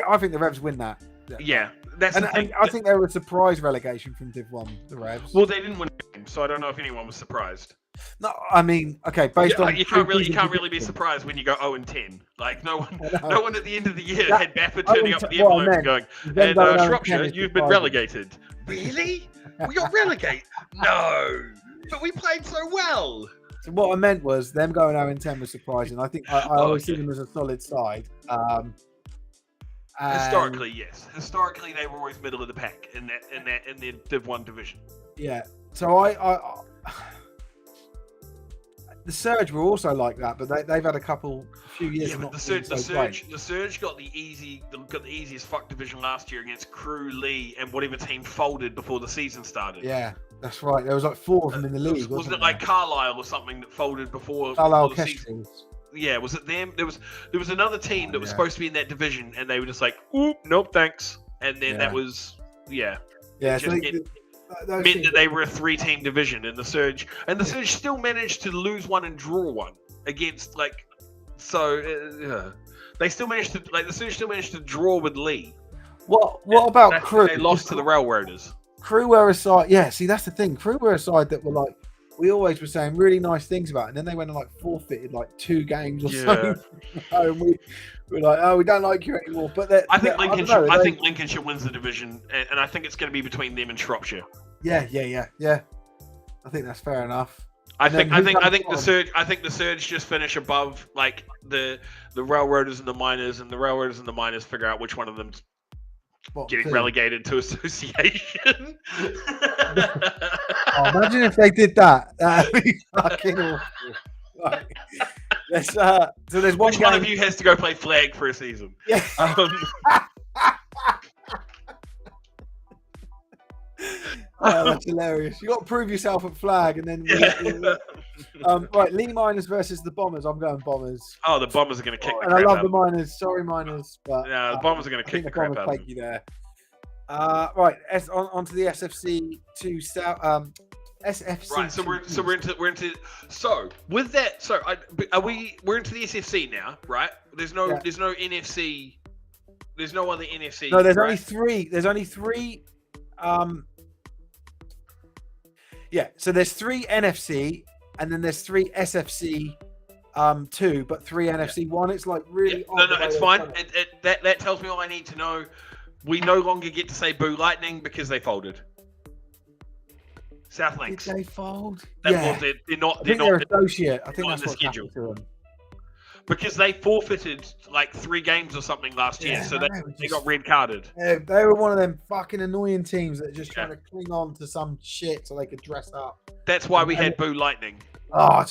I think the Revs win that. Yeah, and I think they were a surprise relegation from Div 1, the Revs. Well, they didn't win the game, so I don't know if anyone was surprised. No, I mean, okay, based on you can't really be surprised when you go 0-10. Like no one at the end of the year had Baffert turning up at the envelope and going, and Shropshire, you've been relegated. Really? We got relegated? No, but we played so well. So what I meant was them going 0-10 was surprising. I think I always see them as a solid side. Historically, yes. Historically, they were always middle of the pack in the Div 1 division. Yeah. So I the Surge were also like that, but they've had a few years. Yeah, but the Surge got the easiest fuck division last year against Crew, Lee, and whatever team folded before the season started. Yeah, that's right. There was like 4 of them in the league. Wasn't it like Carlisle or something that folded before Carlisle the season? Yeah, was it them? There was another team that was supposed to be in that division, and they were just like, "Ooh, nope, thanks." And then that was meant that they were a 3-team division in the Surge, and the Surge still managed to lose one and draw one against they still managed to the Surge still managed to draw with Lee. What about Crew? They lost to the Railroaders. Crew were a side. Yeah, see that's the thing. Crew were a side that were like we always were saying really nice things about, and then they went and forfeited 2 games or something. And we were like, oh, we don't like you anymore. But I think Lincolnshire wins the division, and I think it's going to be between them and Shropshire. Yeah. I think that's fair enough. I And think then who the comes Surge. I think the Surge just finish above like the Railroaders and the Miners, and the Railroaders and the Miners figure out which one of them's bottom getting two. relegated to association. Oh, imagine if they did that. That'd be fucking awful. Right. So there's one Which game. one of you has to go play flag for a season? Yeah. Oh, that's hilarious. You got to prove yourself at flag, and then right, Lee Miners versus the Bombers. I'm going Bombers. Oh, the Bombers are going to kick the And I crap love out the of them. Miners. Sorry, Miners, but Yeah, the Bombers are going I to think kick the the crap Bombers out of take them. you there. Right, on to the SFC to South. SFC. Right, so we're into. So with that, we're into the SFC now, right? There's no NFC. There's no other NFC. No, there's right? only three. There's only three. So there's three NFC, and then there's three SFC, 2, but three NFC 1. It's like really. No, it's fine. That tells me all I need to know. We no longer get to say Boo Lightning because they folded. South Links. Did they fold? They're not. They're associate. I think not that's in the what's schedule. happened to them. Because they forfeited like 3 games or something last year, so they got red carded. They were one of them fucking annoying teams that are just trying to cling on to some shit so they could dress up. That's why we had Boo Lightning. Oh,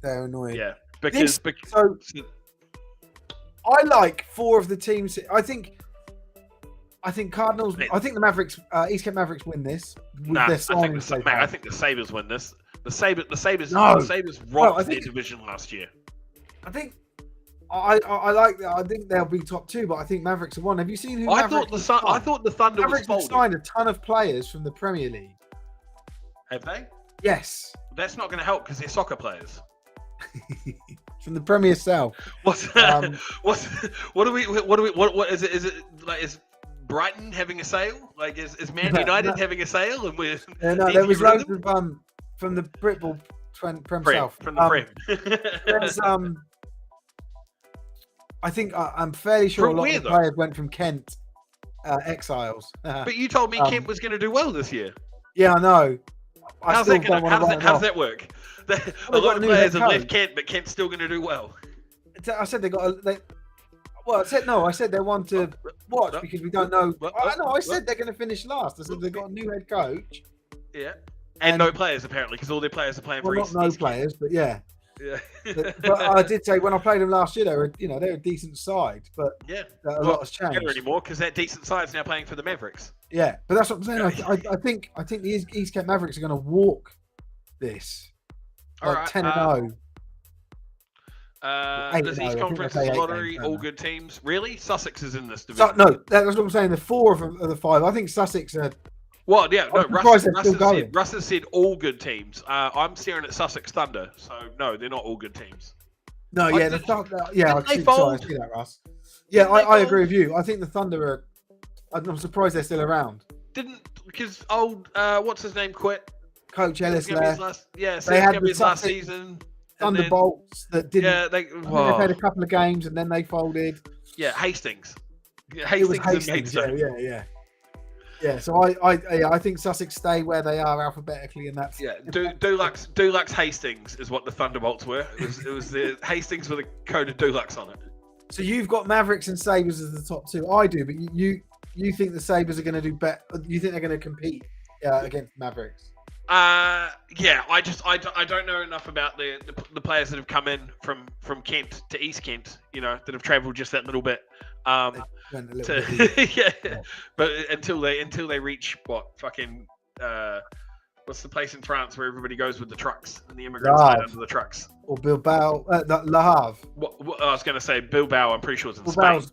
they're annoying. Yeah, because so I like 4 of the teams. I think Cardinals. I think the Mavericks, East Coast Mavericks, win this. I think the Sabres win this. The Sabres robbed their division last year. I think. I like that. I think they'll be top 2, but I think Mavericks have won. Have you seen who? I thought the Thunder Mavericks was have signed a ton of players from the Premier League. Have they? Yes. That's not going to help because they're soccer players. From the Premier South. What is it? Is it like is Brighton having a sale? Like is Man United having a sale? And we're there was loads of from the Britball Prem South. From the Prem. There's I think I'm fairly sure a lot of the players went from Kent Exiles. But you told me Kent was going to do well this year. Yeah, I know. How's that work? A lot of players have left Kent, but Kent's still going to do well. I said I said they want to watch because we don't know. I said they're going to finish last. I said they've got a new head coach. Yeah. And no players, apparently, because all their players are playing for East. Not no players, but yeah. Yeah. but I did say when I played them last year, they're a decent side, but a lot has changed. Not anymore because that decent side's now playing for the Mavericks. Yeah, but that's what I'm saying. I think the East Coast Mavericks are going to walk this. All right, 10-0. This East Conference lottery, all good teams. Really? Sussex is in this division. No, that's what I'm saying. The 4 of the 5. I think Sussex are. Well, yeah, no. Russ has said all good teams. I'm staring at Sussex Thunder, so no, they're not all good teams. No, yeah, I see that, Russ. Yeah, I agree with you. I think the Thunder are. I'm surprised they're still around. Because old what's his name quit? Coach Ellis left. They had his last season. Thunderbolts that didn't. Yeah, they played a couple of games and then they folded. Yeah, Hastings. Hastings. Yeah, so I think Sussex stay where they are alphabetically, and that's Dulux Hastings is what the Thunderbolts were. It was the Hastings with a code of Dulux on it. So you've got Mavericks and Sabres as the top 2. I do, but you think the Sabres are going to do better? You think they're going to compete against Mavericks? I don't know enough about the players that have come in from Kent to East Kent. That have travelled just that little bit. But until they reach what's the place in France where everybody goes with the trucks and the immigrants stay under the trucks? Or Bilbao, Le Havre. What I was going to say Bilbao. I'm pretty sure it's in Spain.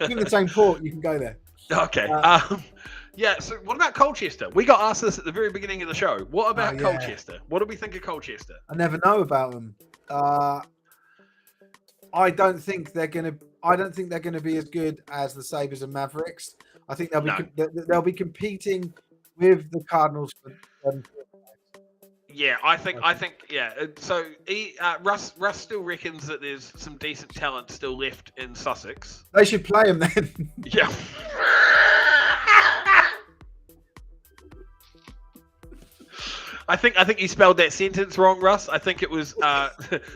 In the same port, you can go there. Okay. Yeah. So what about Colchester? We got asked this at the very beginning of the show. What about Colchester? What do we think of Colchester? I never know about them. I don't think they're going to be as good as the Sabres and Mavericks. I think they'll be competing with the Cardinals for yeah, I think yeah. So Russ still reckons that there's some decent talent still left in Sussex. They should play them then. Yeah. I think you spelled that sentence wrong, Russ. I think it was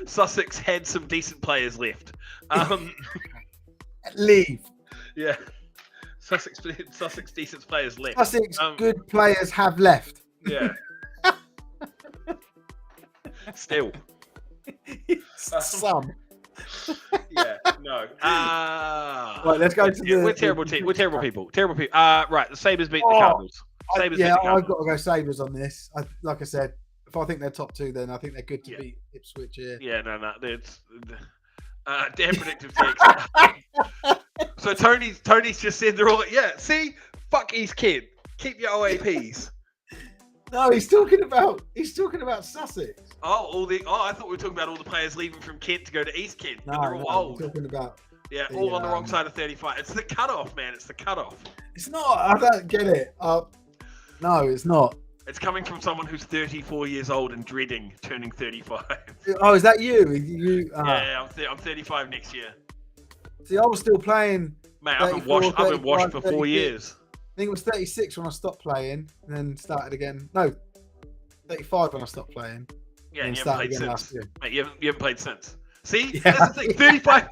Sussex had some decent players left. Leave. Yeah, Sussex decent players left. Sussex good players have left. Yeah. Still. Some. Yeah. No. Right, let's go to the. We're terrible team. We're terrible people. Terrible people. Right. The Sabres beat the Cardinals. I've got to go Sabres on this. Like I said, if I think they're top two, then I think they're good to beat Ipswich here. Yeah, no. It's damn predictive takes. So Tony's just said they're all see, fuck East Kent. Keep your OAPs. No, he's talking about Sussex. I thought we were talking about all the players leaving from Kent to go to East Kent. No, they're all old. We're talking about all on the wrong side of 35. It's the cutoff, man. It's the cutoff. It's not. I don't get it. No, it's not. It's coming from someone who's 34 years old and dreading turning 35. Oh, is that you? Yeah, I'm 35 next year. See, I was still playing. Mate, I've been washed for 4 years. I think it was 36 when I stopped playing, and then started again. No, 35 when I stopped playing. Yeah, and you haven't played since. Mate, you haven't played since. See, Yeah. That's the thing. 35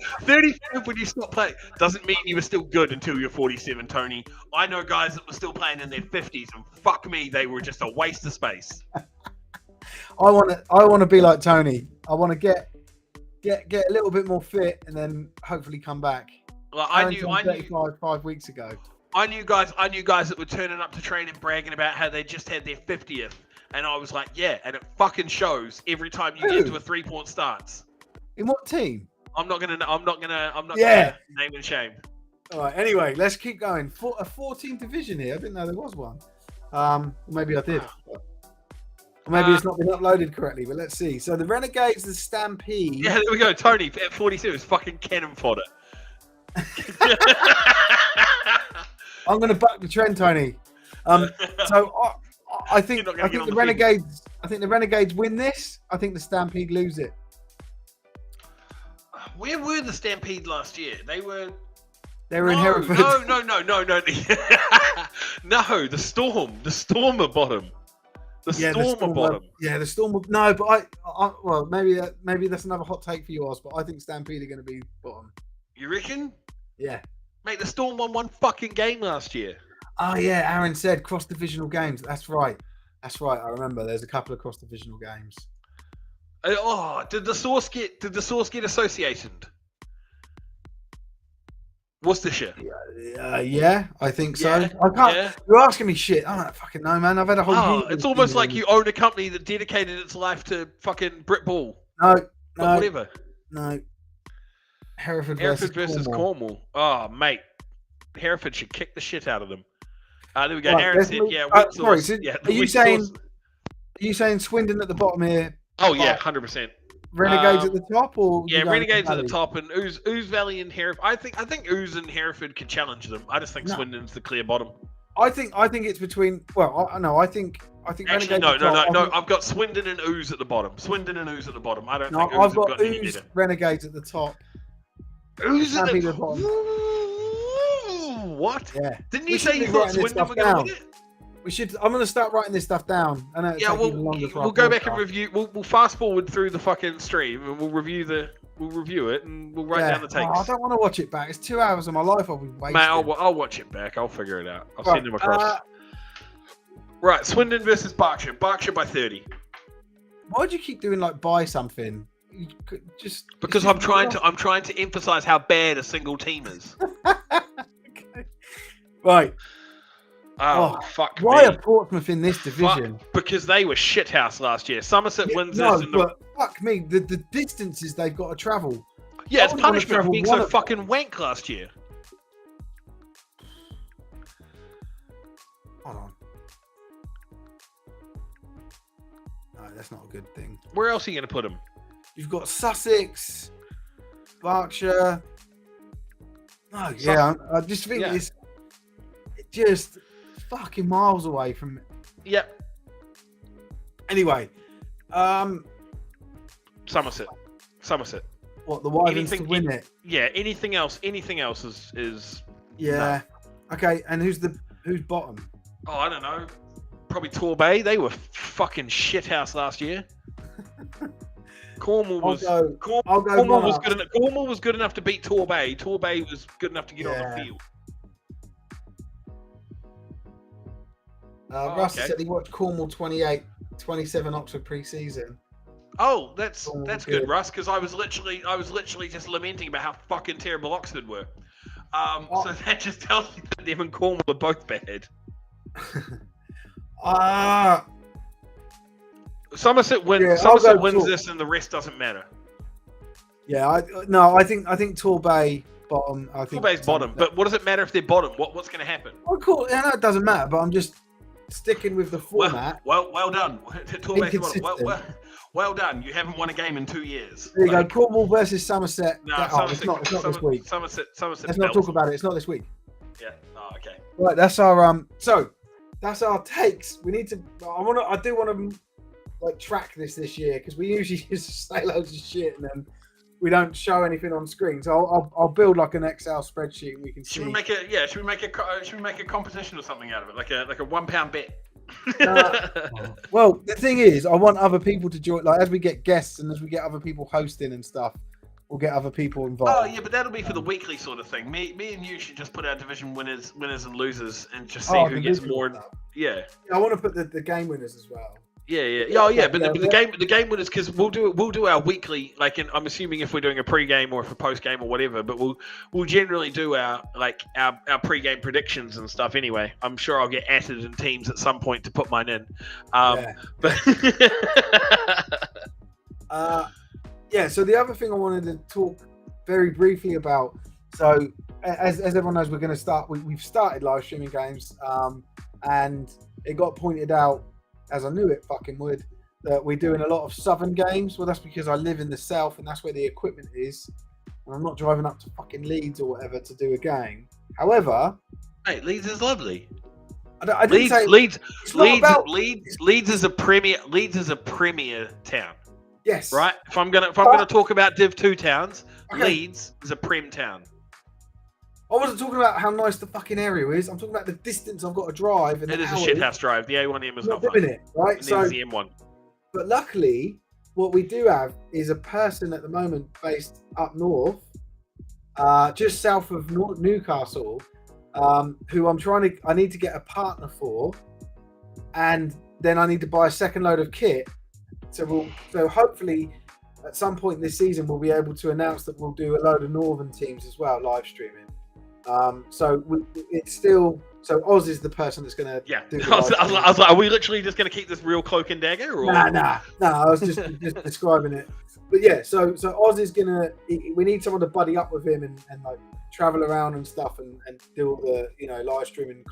when you stop playing doesn't mean you were still good until you're 47, Tony. I know guys that were still playing in their 50s, and fuck me, they were just a waste of space. I want to be like Tony. I want to get a little bit more fit, and then hopefully come back. Like, I knew 5 weeks ago. I knew guys that were turning up to training bragging about how they just had their 50th, and I was like, yeah, and it fucking shows every time you get to a 3-point starts. In what team? I'm not gonna name and shame. All right. Anyway, let's keep going. A 14th division here. I didn't know there was one. Maybe I did. Or maybe it's not been uploaded correctly. But let's see. So the Renegades, the Stampede. Yeah, there we go. Tony at 42 is fucking cannon fodder. I'm going to buck the trend, Tony. So I think the Renegades. I think the Renegades win this. I think the Stampede lose it. Where were the Stampede last year? They were in Hereford. No. No, the Storm. The Storm are bottom. The Storm are bottom. Yeah, the Storm. No, but well, maybe that's another hot take for you, Oz. But I think Stampede are going to be bottom. You reckon? Yeah. Mate, the Storm won one fucking game last year. Oh yeah, Aaron said cross-divisional games. That's right. I remember. There's a couple of cross-divisional games. Did the Source get associated? Worcestershire. Yeah, I think so. Yeah, I can't. Yeah. You're asking me shit. I don't fucking know, man. I've had a whole. It's almost like you own a company that dedicated its life to fucking Brit Ball. No, whatever. No. Hereford versus Cornwall. Oh, mate. Hereford should kick the shit out of them. There we go. Right, Aaron said, sorry, are you saying Swindon at the bottom here? Oh, yeah, 100%. Renegades at the top? Or Renegades at the top, and Ouse Valley and Hereford. I think Ouse and Hereford could challenge them. I just think Swindon's the clear bottom. I think it's between. Well, I think actually no. I've got Swindon and Ouse at the bottom. I don't think Ouse have got any better. Renegades at the top. Ouse at the bottom. What? Yeah. Didn't you say you thought Swindon were going to win it? We should. I'm going to start writing this stuff down. I know. Yeah, we'll go back and review. We'll fast forward through the fucking stream and we'll review it and we'll write down the takes. I don't want to watch it back. It's 2 hours of my life I'll be wasting. Mate, I'll watch it back. I'll figure it out. I'll send them across. Right, Swindon versus Berkshire. Berkshire by 30. Why do you keep doing buy something? Because I'm trying to emphasize how bad a single team is. Okay. Right. Oh, fuck me. Why are Portsmouth in this division? Because they were shithouse last year. Somerset wins this. But fuck me. The distances they've got to travel. Yeah, it's punishment for being so fucking wank last year. Hold on. No, that's not a good thing. Where else are you going to put them? You've got Sussex, Berkshire. Oh, yeah. I just think it's just fucking miles away from it. Yep. Anyway, Somerset. What, the Wyverns to win it? Yeah. Anything else is yeah. No. Okay, and who's bottom? Oh, I don't know. probably Torbay. They were fucking shithouse last year. Cornwall was good enough. Cornwall was good enough to beat Torbay. Torbay was good enough to get on the field. Russ said he watched Cornwall 28-27 Oxford pre-season. Oh, that's good, Russ, because I was literally just lamenting about how fucking terrible Oxford were. So that just tells you that them and Cornwall are both bad. Somerset wins this, and the rest doesn't matter. Yeah, I think Torbay bottom. I think Torbay's bottom, but what does it matter if they're bottom? What's going to happen? Oh, cool. Yeah, no, it doesn't matter. But I'm just sticking with the format. Well done. Torbay's bottom. Well done. You haven't won a game in 2 years. There you go. Cornwall versus Somerset. No, it's not this week. Somerset. Let's not talk about it. It's not this week. Yeah. Oh, okay. Right. That's our So that's our takes. We need to. I do want to like track this year because we usually just say loads of shit and then we don't show anything on screen. So I'll build like an Excel spreadsheet and we can see. Should we make a competition or something out of it, like a £1 bet? Well, the thing is, I want other people to join. Like as we get guests and as we get other people hosting and stuff, we'll get other people involved. Oh yeah, but that'll be for the weekly sort of thing. Me and you should just put our division winners and losers and just see who gets more. Yeah, I want to put the game winners as well. Yeah. But the game winners, because we'll do our weekly, like, I'm assuming if we're doing a pre-game or if a post-game or whatever, but we'll generally do our pre-game predictions and stuff anyway. I'm sure I'll get added in teams at some point to put mine in. But so the other thing I wanted to talk very briefly about, so as everyone knows, we're going to start, we've started live streaming games, and it got pointed out, as I knew it fucking would, that we're doing a lot of southern games. Well, that's because I live in the south and that's where the equipment is. And I'm not driving up to fucking Leeds or whatever to do a game. However... Hey, Leeds is lovely. I didn't say... Leeds is a premier town. Yes. Right? If I'm gonna talk about Div 2 towns, okay. Leeds is a prem town. I wasn't talking about how nice the fucking area is. I'm talking about the distance I've got to drive. And it is a shithouse drive. The A1M is not doing it, right? And so the M1. But luckily, what we do have is a person at the moment based up north, just south of Newcastle, who I need to get a partner for, and then I need to buy a second load of kit. So hopefully at some point this season we'll be able to announce that we'll do a load of northern teams as well, live streaming. It's still Oz is the person that's going to do I was like, are we literally just going to keep this real cloak and dagger? Or? Nah. I was just describing it. But yeah, so Oz is going to. We need someone to buddy up with him and like travel around and stuff and do all the live streaming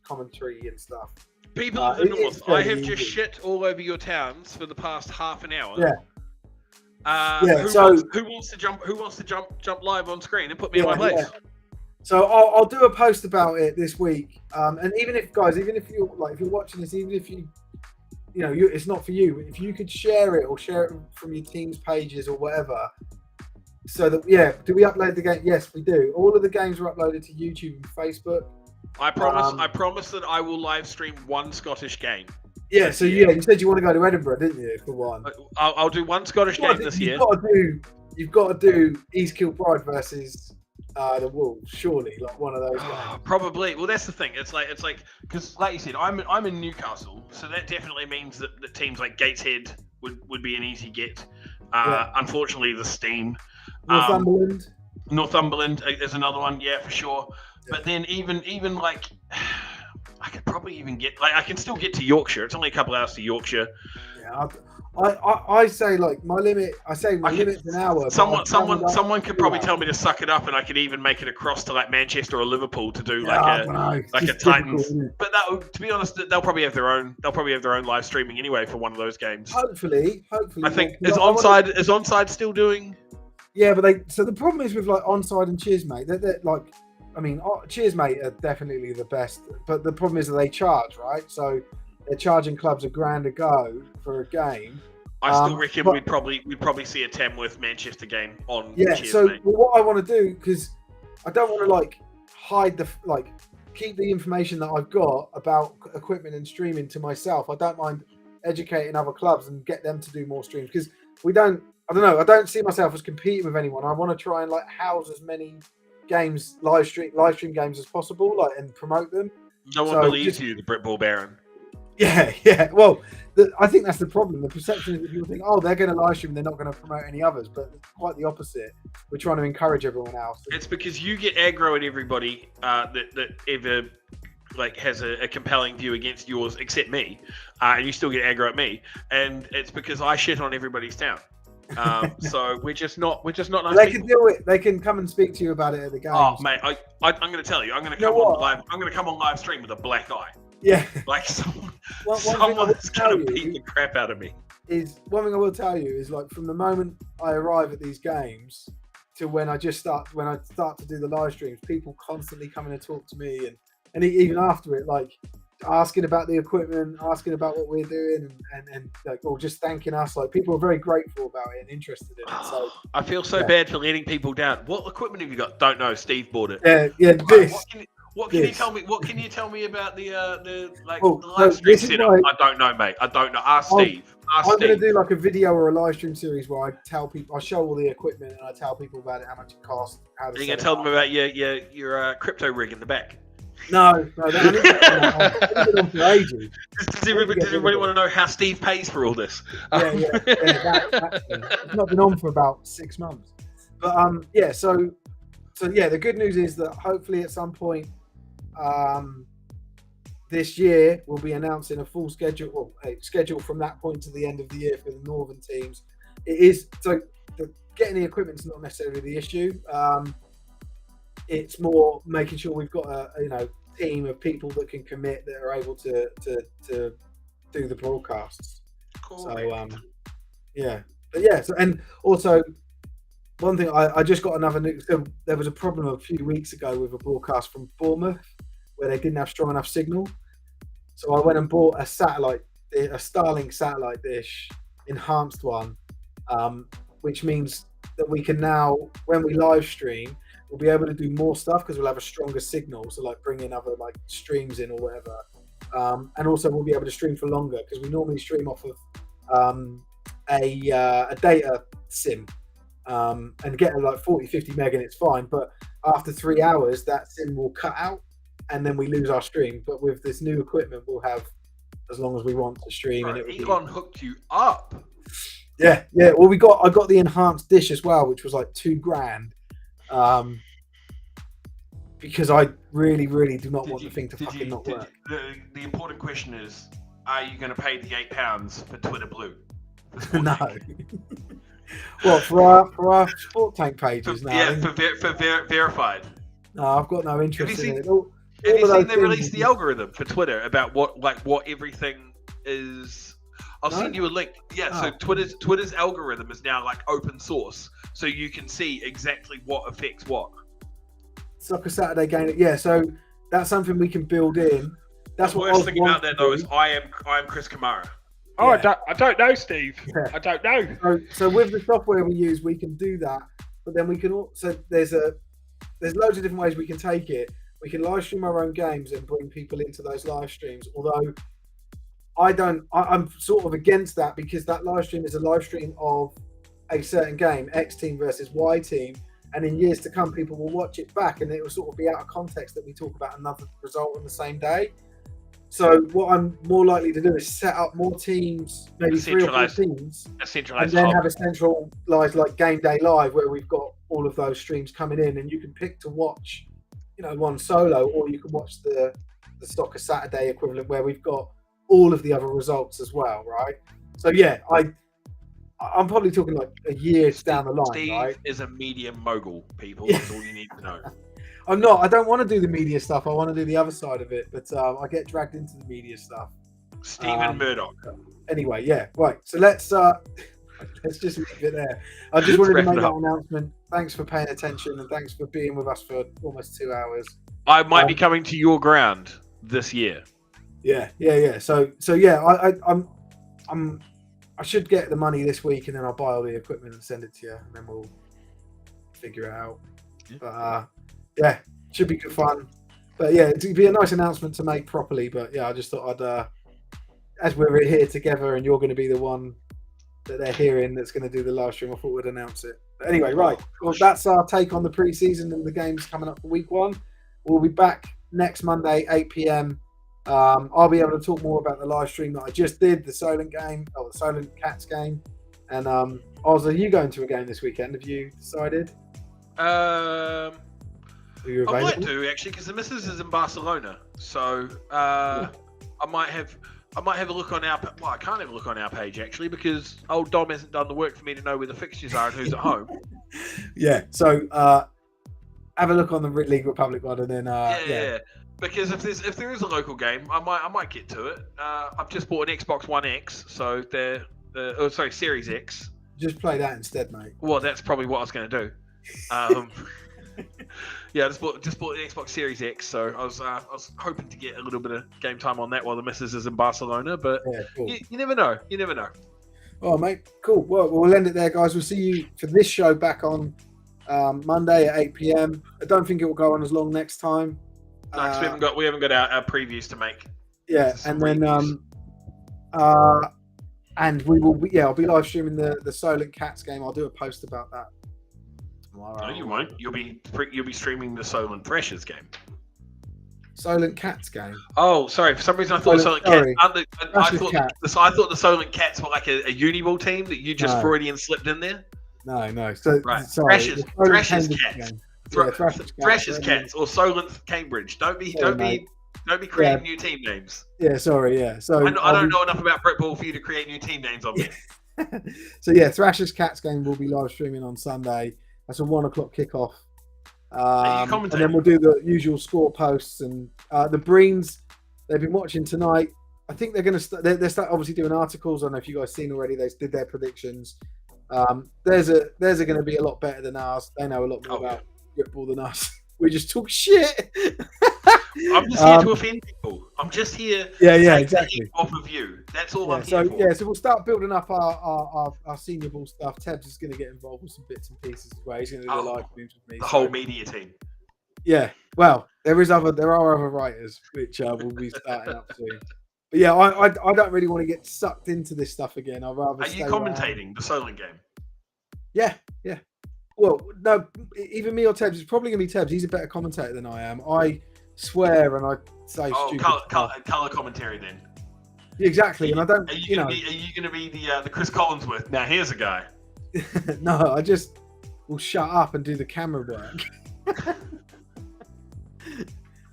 commentary and stuff. People of the north, I have just shit all over your towns for the past half an hour. Yeah. Who wants to jump live on screen and put me in my place? Yeah. So I'll do a post about it this week. And even if you're watching this, even if it's not for you, if you could share it or share it from your team's pages or whatever. So that do we upload the game? Yes, we do. All of the games are uploaded to YouTube and Facebook. I promise that I will live stream one Scottish game. Yeah, so you said you want to go to Edinburgh, didn't you, for one? I'll do one Scottish game this year. You've got to do East Kilbride versus the Wolves, surely, like one of those games. Probably. Well, that's the thing. It's like because, like you said, I'm in Newcastle, so that definitely means that teams like Gateshead would be an easy get. Unfortunately, the Steam. Northumberland is another one, for sure. But then even like I could probably even get I can still get to Yorkshire. It's only a couple hours to Yorkshire. Yeah, I say like my limit. I say my limit's an hour. Someone could probably tell me to suck it up, and I could even make it across to like Manchester or Liverpool to do a Titans. But to be honest, they'll probably have their own live streaming anyway for one of those games. Hopefully. I think is Onside still doing? Yeah, but so the problem is with like Onside and Cheersmate, they're like, I mean, Cheersmate are definitely the best, but the problem is that they charge, right? So they're charging clubs $1,000 a go for a game. I still reckon we'd probably see a Tamworth Manchester game on. Yeah. Cheersmate. So what I want to do, because I don't want to like hide keep the information that I've got about equipment and streaming to myself. I don't mind educating other clubs and get them to do more streams because I don't see myself as competing with anyone. I want to try and like house as many games, live stream games as possible, like, and promote them. No one believes you, the Britball Baron. Yeah. Well, I think that's the problem. The perception is that people think, oh, they're going to live stream, they're not going to promote any others. But it's quite the opposite. We're trying to encourage everyone else. It's because you get aggro at everybody that ever like has a compelling view against yours, except me, and you still get aggro at me. And it's because I shit on everybody's town. So we're just not nice. They can deal with. They can come and speak to you about it at the game. Oh, mate, I'm going to tell you, I'm going to come on live. I'm going to come on live stream with a black eye. Yeah, like someone's going to beat the crap out of me. Is one thing I will tell you is like from the moment I arrive at these games to when I start to do the live streams, people constantly coming to talk to me and even after it, like asking about the equipment, asking about what we're doing, and like, or just thanking us. Like people are very grateful about it and interested in it. So I feel so bad for letting people down. What equipment have you got? Don't know. Steve bought it. Yeah. What can you tell me? What can you tell me about the live stream setup? I don't know, mate. I don't know. Ask Steve. I'm going to do like a video or a live stream series where I tell people, I show all the equipment and I tell people about it, how much it costs. How to. Are you going to tell them about your crypto rig in the back? No, that's been on for ages. Does everybody want to know how Steve pays for all this? Yeah. It's not been on for about 6 months, but So the good news is that hopefully at some point this year we'll be announcing a full schedule, or a schedule from that point to the end of the year for the northern teams. It is so getting the equipment is not necessarily the issue. It's more making sure we've got a team of people that can commit, that are able to do the broadcasts. Cool. So So, and also one thing I just got another news. There was a problem a few weeks ago with a broadcast from Bournemouth where they didn't have strong enough signal. So I went and bought a Starlink satellite dish, enhanced one, which means that we can now, when we live stream, we'll be able to do more stuff because we'll have a stronger signal. So like bring in other like streams in or whatever. And also we'll be able to stream for longer because we normally stream off of a data SIM and get like 40-50 meg and it's fine. But after 3 hours, that SIM will cut out and then we lose our stream. But with this new equipment, we'll have as long as we want to stream. Right, and Elon hooked you up. Yeah. Well, I got the enhanced dish as well, which was like $2,000. Because I really, really do not want the thing to fucking not work. The important question is, are you going to pay the £8 for Twitter Blue? No. Well, for our Sport Tank pages now. Yeah, for verified. No, I've got no interest in it. Have you seen they released the algorithm for Twitter about what everything is? I'll send you a link. Yeah, so Twitter's algorithm is now like open source, so you can see exactly what affects what. Soccer Saturday game. Yeah, so that's something we can build in. That's the what worst thing about that though is I am Chris Kamara. Oh, yeah. I don't know, Steve. Yeah. I don't know. So with the software we use, we can do that, but then we can also there's loads of different ways we can take it. We can live stream our own games and bring people into those live streams. Although I'm sort of against that because that live stream is a live stream of a certain game, X team versus Y team. And in years to come, people will watch it back and it will sort of be out of context that we talk about another result on the same day. So what I'm more likely to do is set up more teams, maybe 3 or 4 teams, and then have a centralized like Game Day Live where we've got all of those streams coming in and you can pick to watch, one solo, or you can watch the Soccer Saturday equivalent where we've got all of the other results as well, right? So yeah, I'm probably talking like a year down the line. Steve right? is a media mogul, people. That's all you need to know. I'm not. I don't want to do the media stuff. I want to do the other side of it, but I get dragged into the media stuff. Stephen Murdoch. Anyway, yeah, right. So let's just leave it there. I just wanted to make that announcement. Thanks for paying attention and thanks for being with us for almost 2 hours. I might be coming to your ground this year. Yeah. So yeah, I should get the money this week and then I'll buy all the equipment and send it to you and then we'll figure it out. Yeah. But yeah, should be good fun. But yeah, it'd be a nice announcement to make properly. But yeah, I just thought I'd, as we're here together, and you're going to be the one that they're hearing that's going to do the live stream, I thought we'd announce it. But anyway, right. Well, that's our take on the pre-season and the games coming up for week 1. We'll be back next Monday, 8 p.m. I'll be able to talk more about the live stream that I just did, the Solent Cats game. And Oz, are you going to a game this weekend? Have you decided? I might do actually, because the missus is in Barcelona, so I might have a look on our. Well, I can't have a look on our page actually, because old Dom hasn't done the work for me to know where the fixtures are and who's at home. Yeah, so have a look on the League Republic one, and then yeah. Because if there is a local game, I might get to it. I've just bought an Xbox One X, so Series X. Just play that instead, mate. Well, that's probably what I was going to do. Yeah, I just bought an Xbox Series X, so I was hoping to get a little bit of game time on that while the missus is in Barcelona. But yeah, cool. you never know. You never know. Oh, mate, cool. Well, we'll end it there, guys. We'll see you for this show back on Monday at 8 p.m. I don't think it will go on as long next time. No, because we haven't got our previews to make. Yeah, and then and we will be, I'll be live streaming the Solent Cats game. I'll do a post about that tomorrow. No, you won't. You'll be streaming the Solent Thrashers game. Solent Cats game. Oh, sorry. For some reason, I thought Solent Cats. I thought the Solent Cats were like a Uniball team that you just Freudian slipped in there. No. So right. Sorry, Thrashers Cats. Thrashers Cats or Solent Cambridge. Don't be creating new team names. Yeah, sorry. Yeah, so I don't know enough about Britball for you to create new team names on me. So yeah, Thrashers Cats game will be live streaming on Sunday. That's a 1:00 kickoff. And then we'll do the usual score posts and the Breens. They've been watching tonight. I think they're going to they're obviously doing articles. I don't know if you guys seen already. They did their predictions. Theirs are going to be a lot better than ours. They know a lot more about football than us. We just talk shit. I'm just here to offend people. I'm just here. Yeah, exactly. Off of you. That's all I'm here for. Yeah, so we'll start building up our senior ball stuff. Tebs is going to get involved with some bits and pieces as well. He's going to do the live streams with me. The whole media team. Yeah. Well, there are other writers which we'll be starting up soon. But yeah, I don't really want to get sucked into this stuff again. I'd rather. Are you commentating the Solent game? Yeah. Well, no, either me or Tebs. It's probably going to be Tebs. He's a better commentator than I am. I swear and I say stupid color commentary then. Exactly, and I don't. Are you going to be the Chris Collinsworth? Now here's a guy. No, I just will shut up and do the camera work.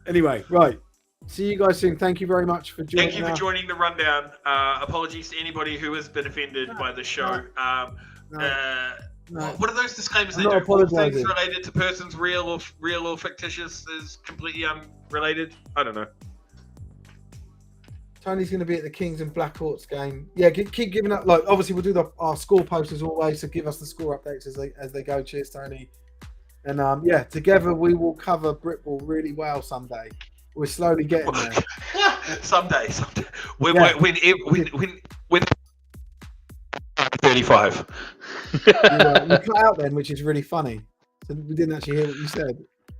Anyway, right. See you guys soon. Thank you very much for joining. Thank you for joining the rundown. Apologies to anybody who has been offended by the show. No. What are those disclaimers they do? All things related to persons real or fictitious is completely unrelated. I don't know. Tony's going to be at the Kings and Black Hawks game. Yeah, keep giving up. Like, obviously, we'll do our score posts as always. So give us the score updates as they go. Cheers, Tony. And together we will cover Britball really well someday. We're slowly getting there. Someday. When 35. You cut out then, which is really funny. So we didn't actually hear what you said.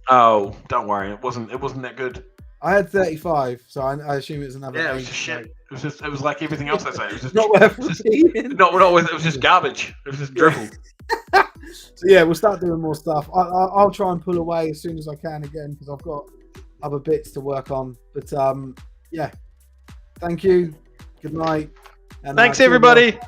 Oh, don't worry. It wasn't that good. I had 35, so I assume it was another. Yeah, it was just shit. It was like everything else I say. It was just not worth repeating. It was just garbage. It was just drivel. So yeah, we'll start doing more stuff. I'll try and pull away as soon as I can again because I've got other bits to work on. But yeah, thank you. Good night. And thanks everybody.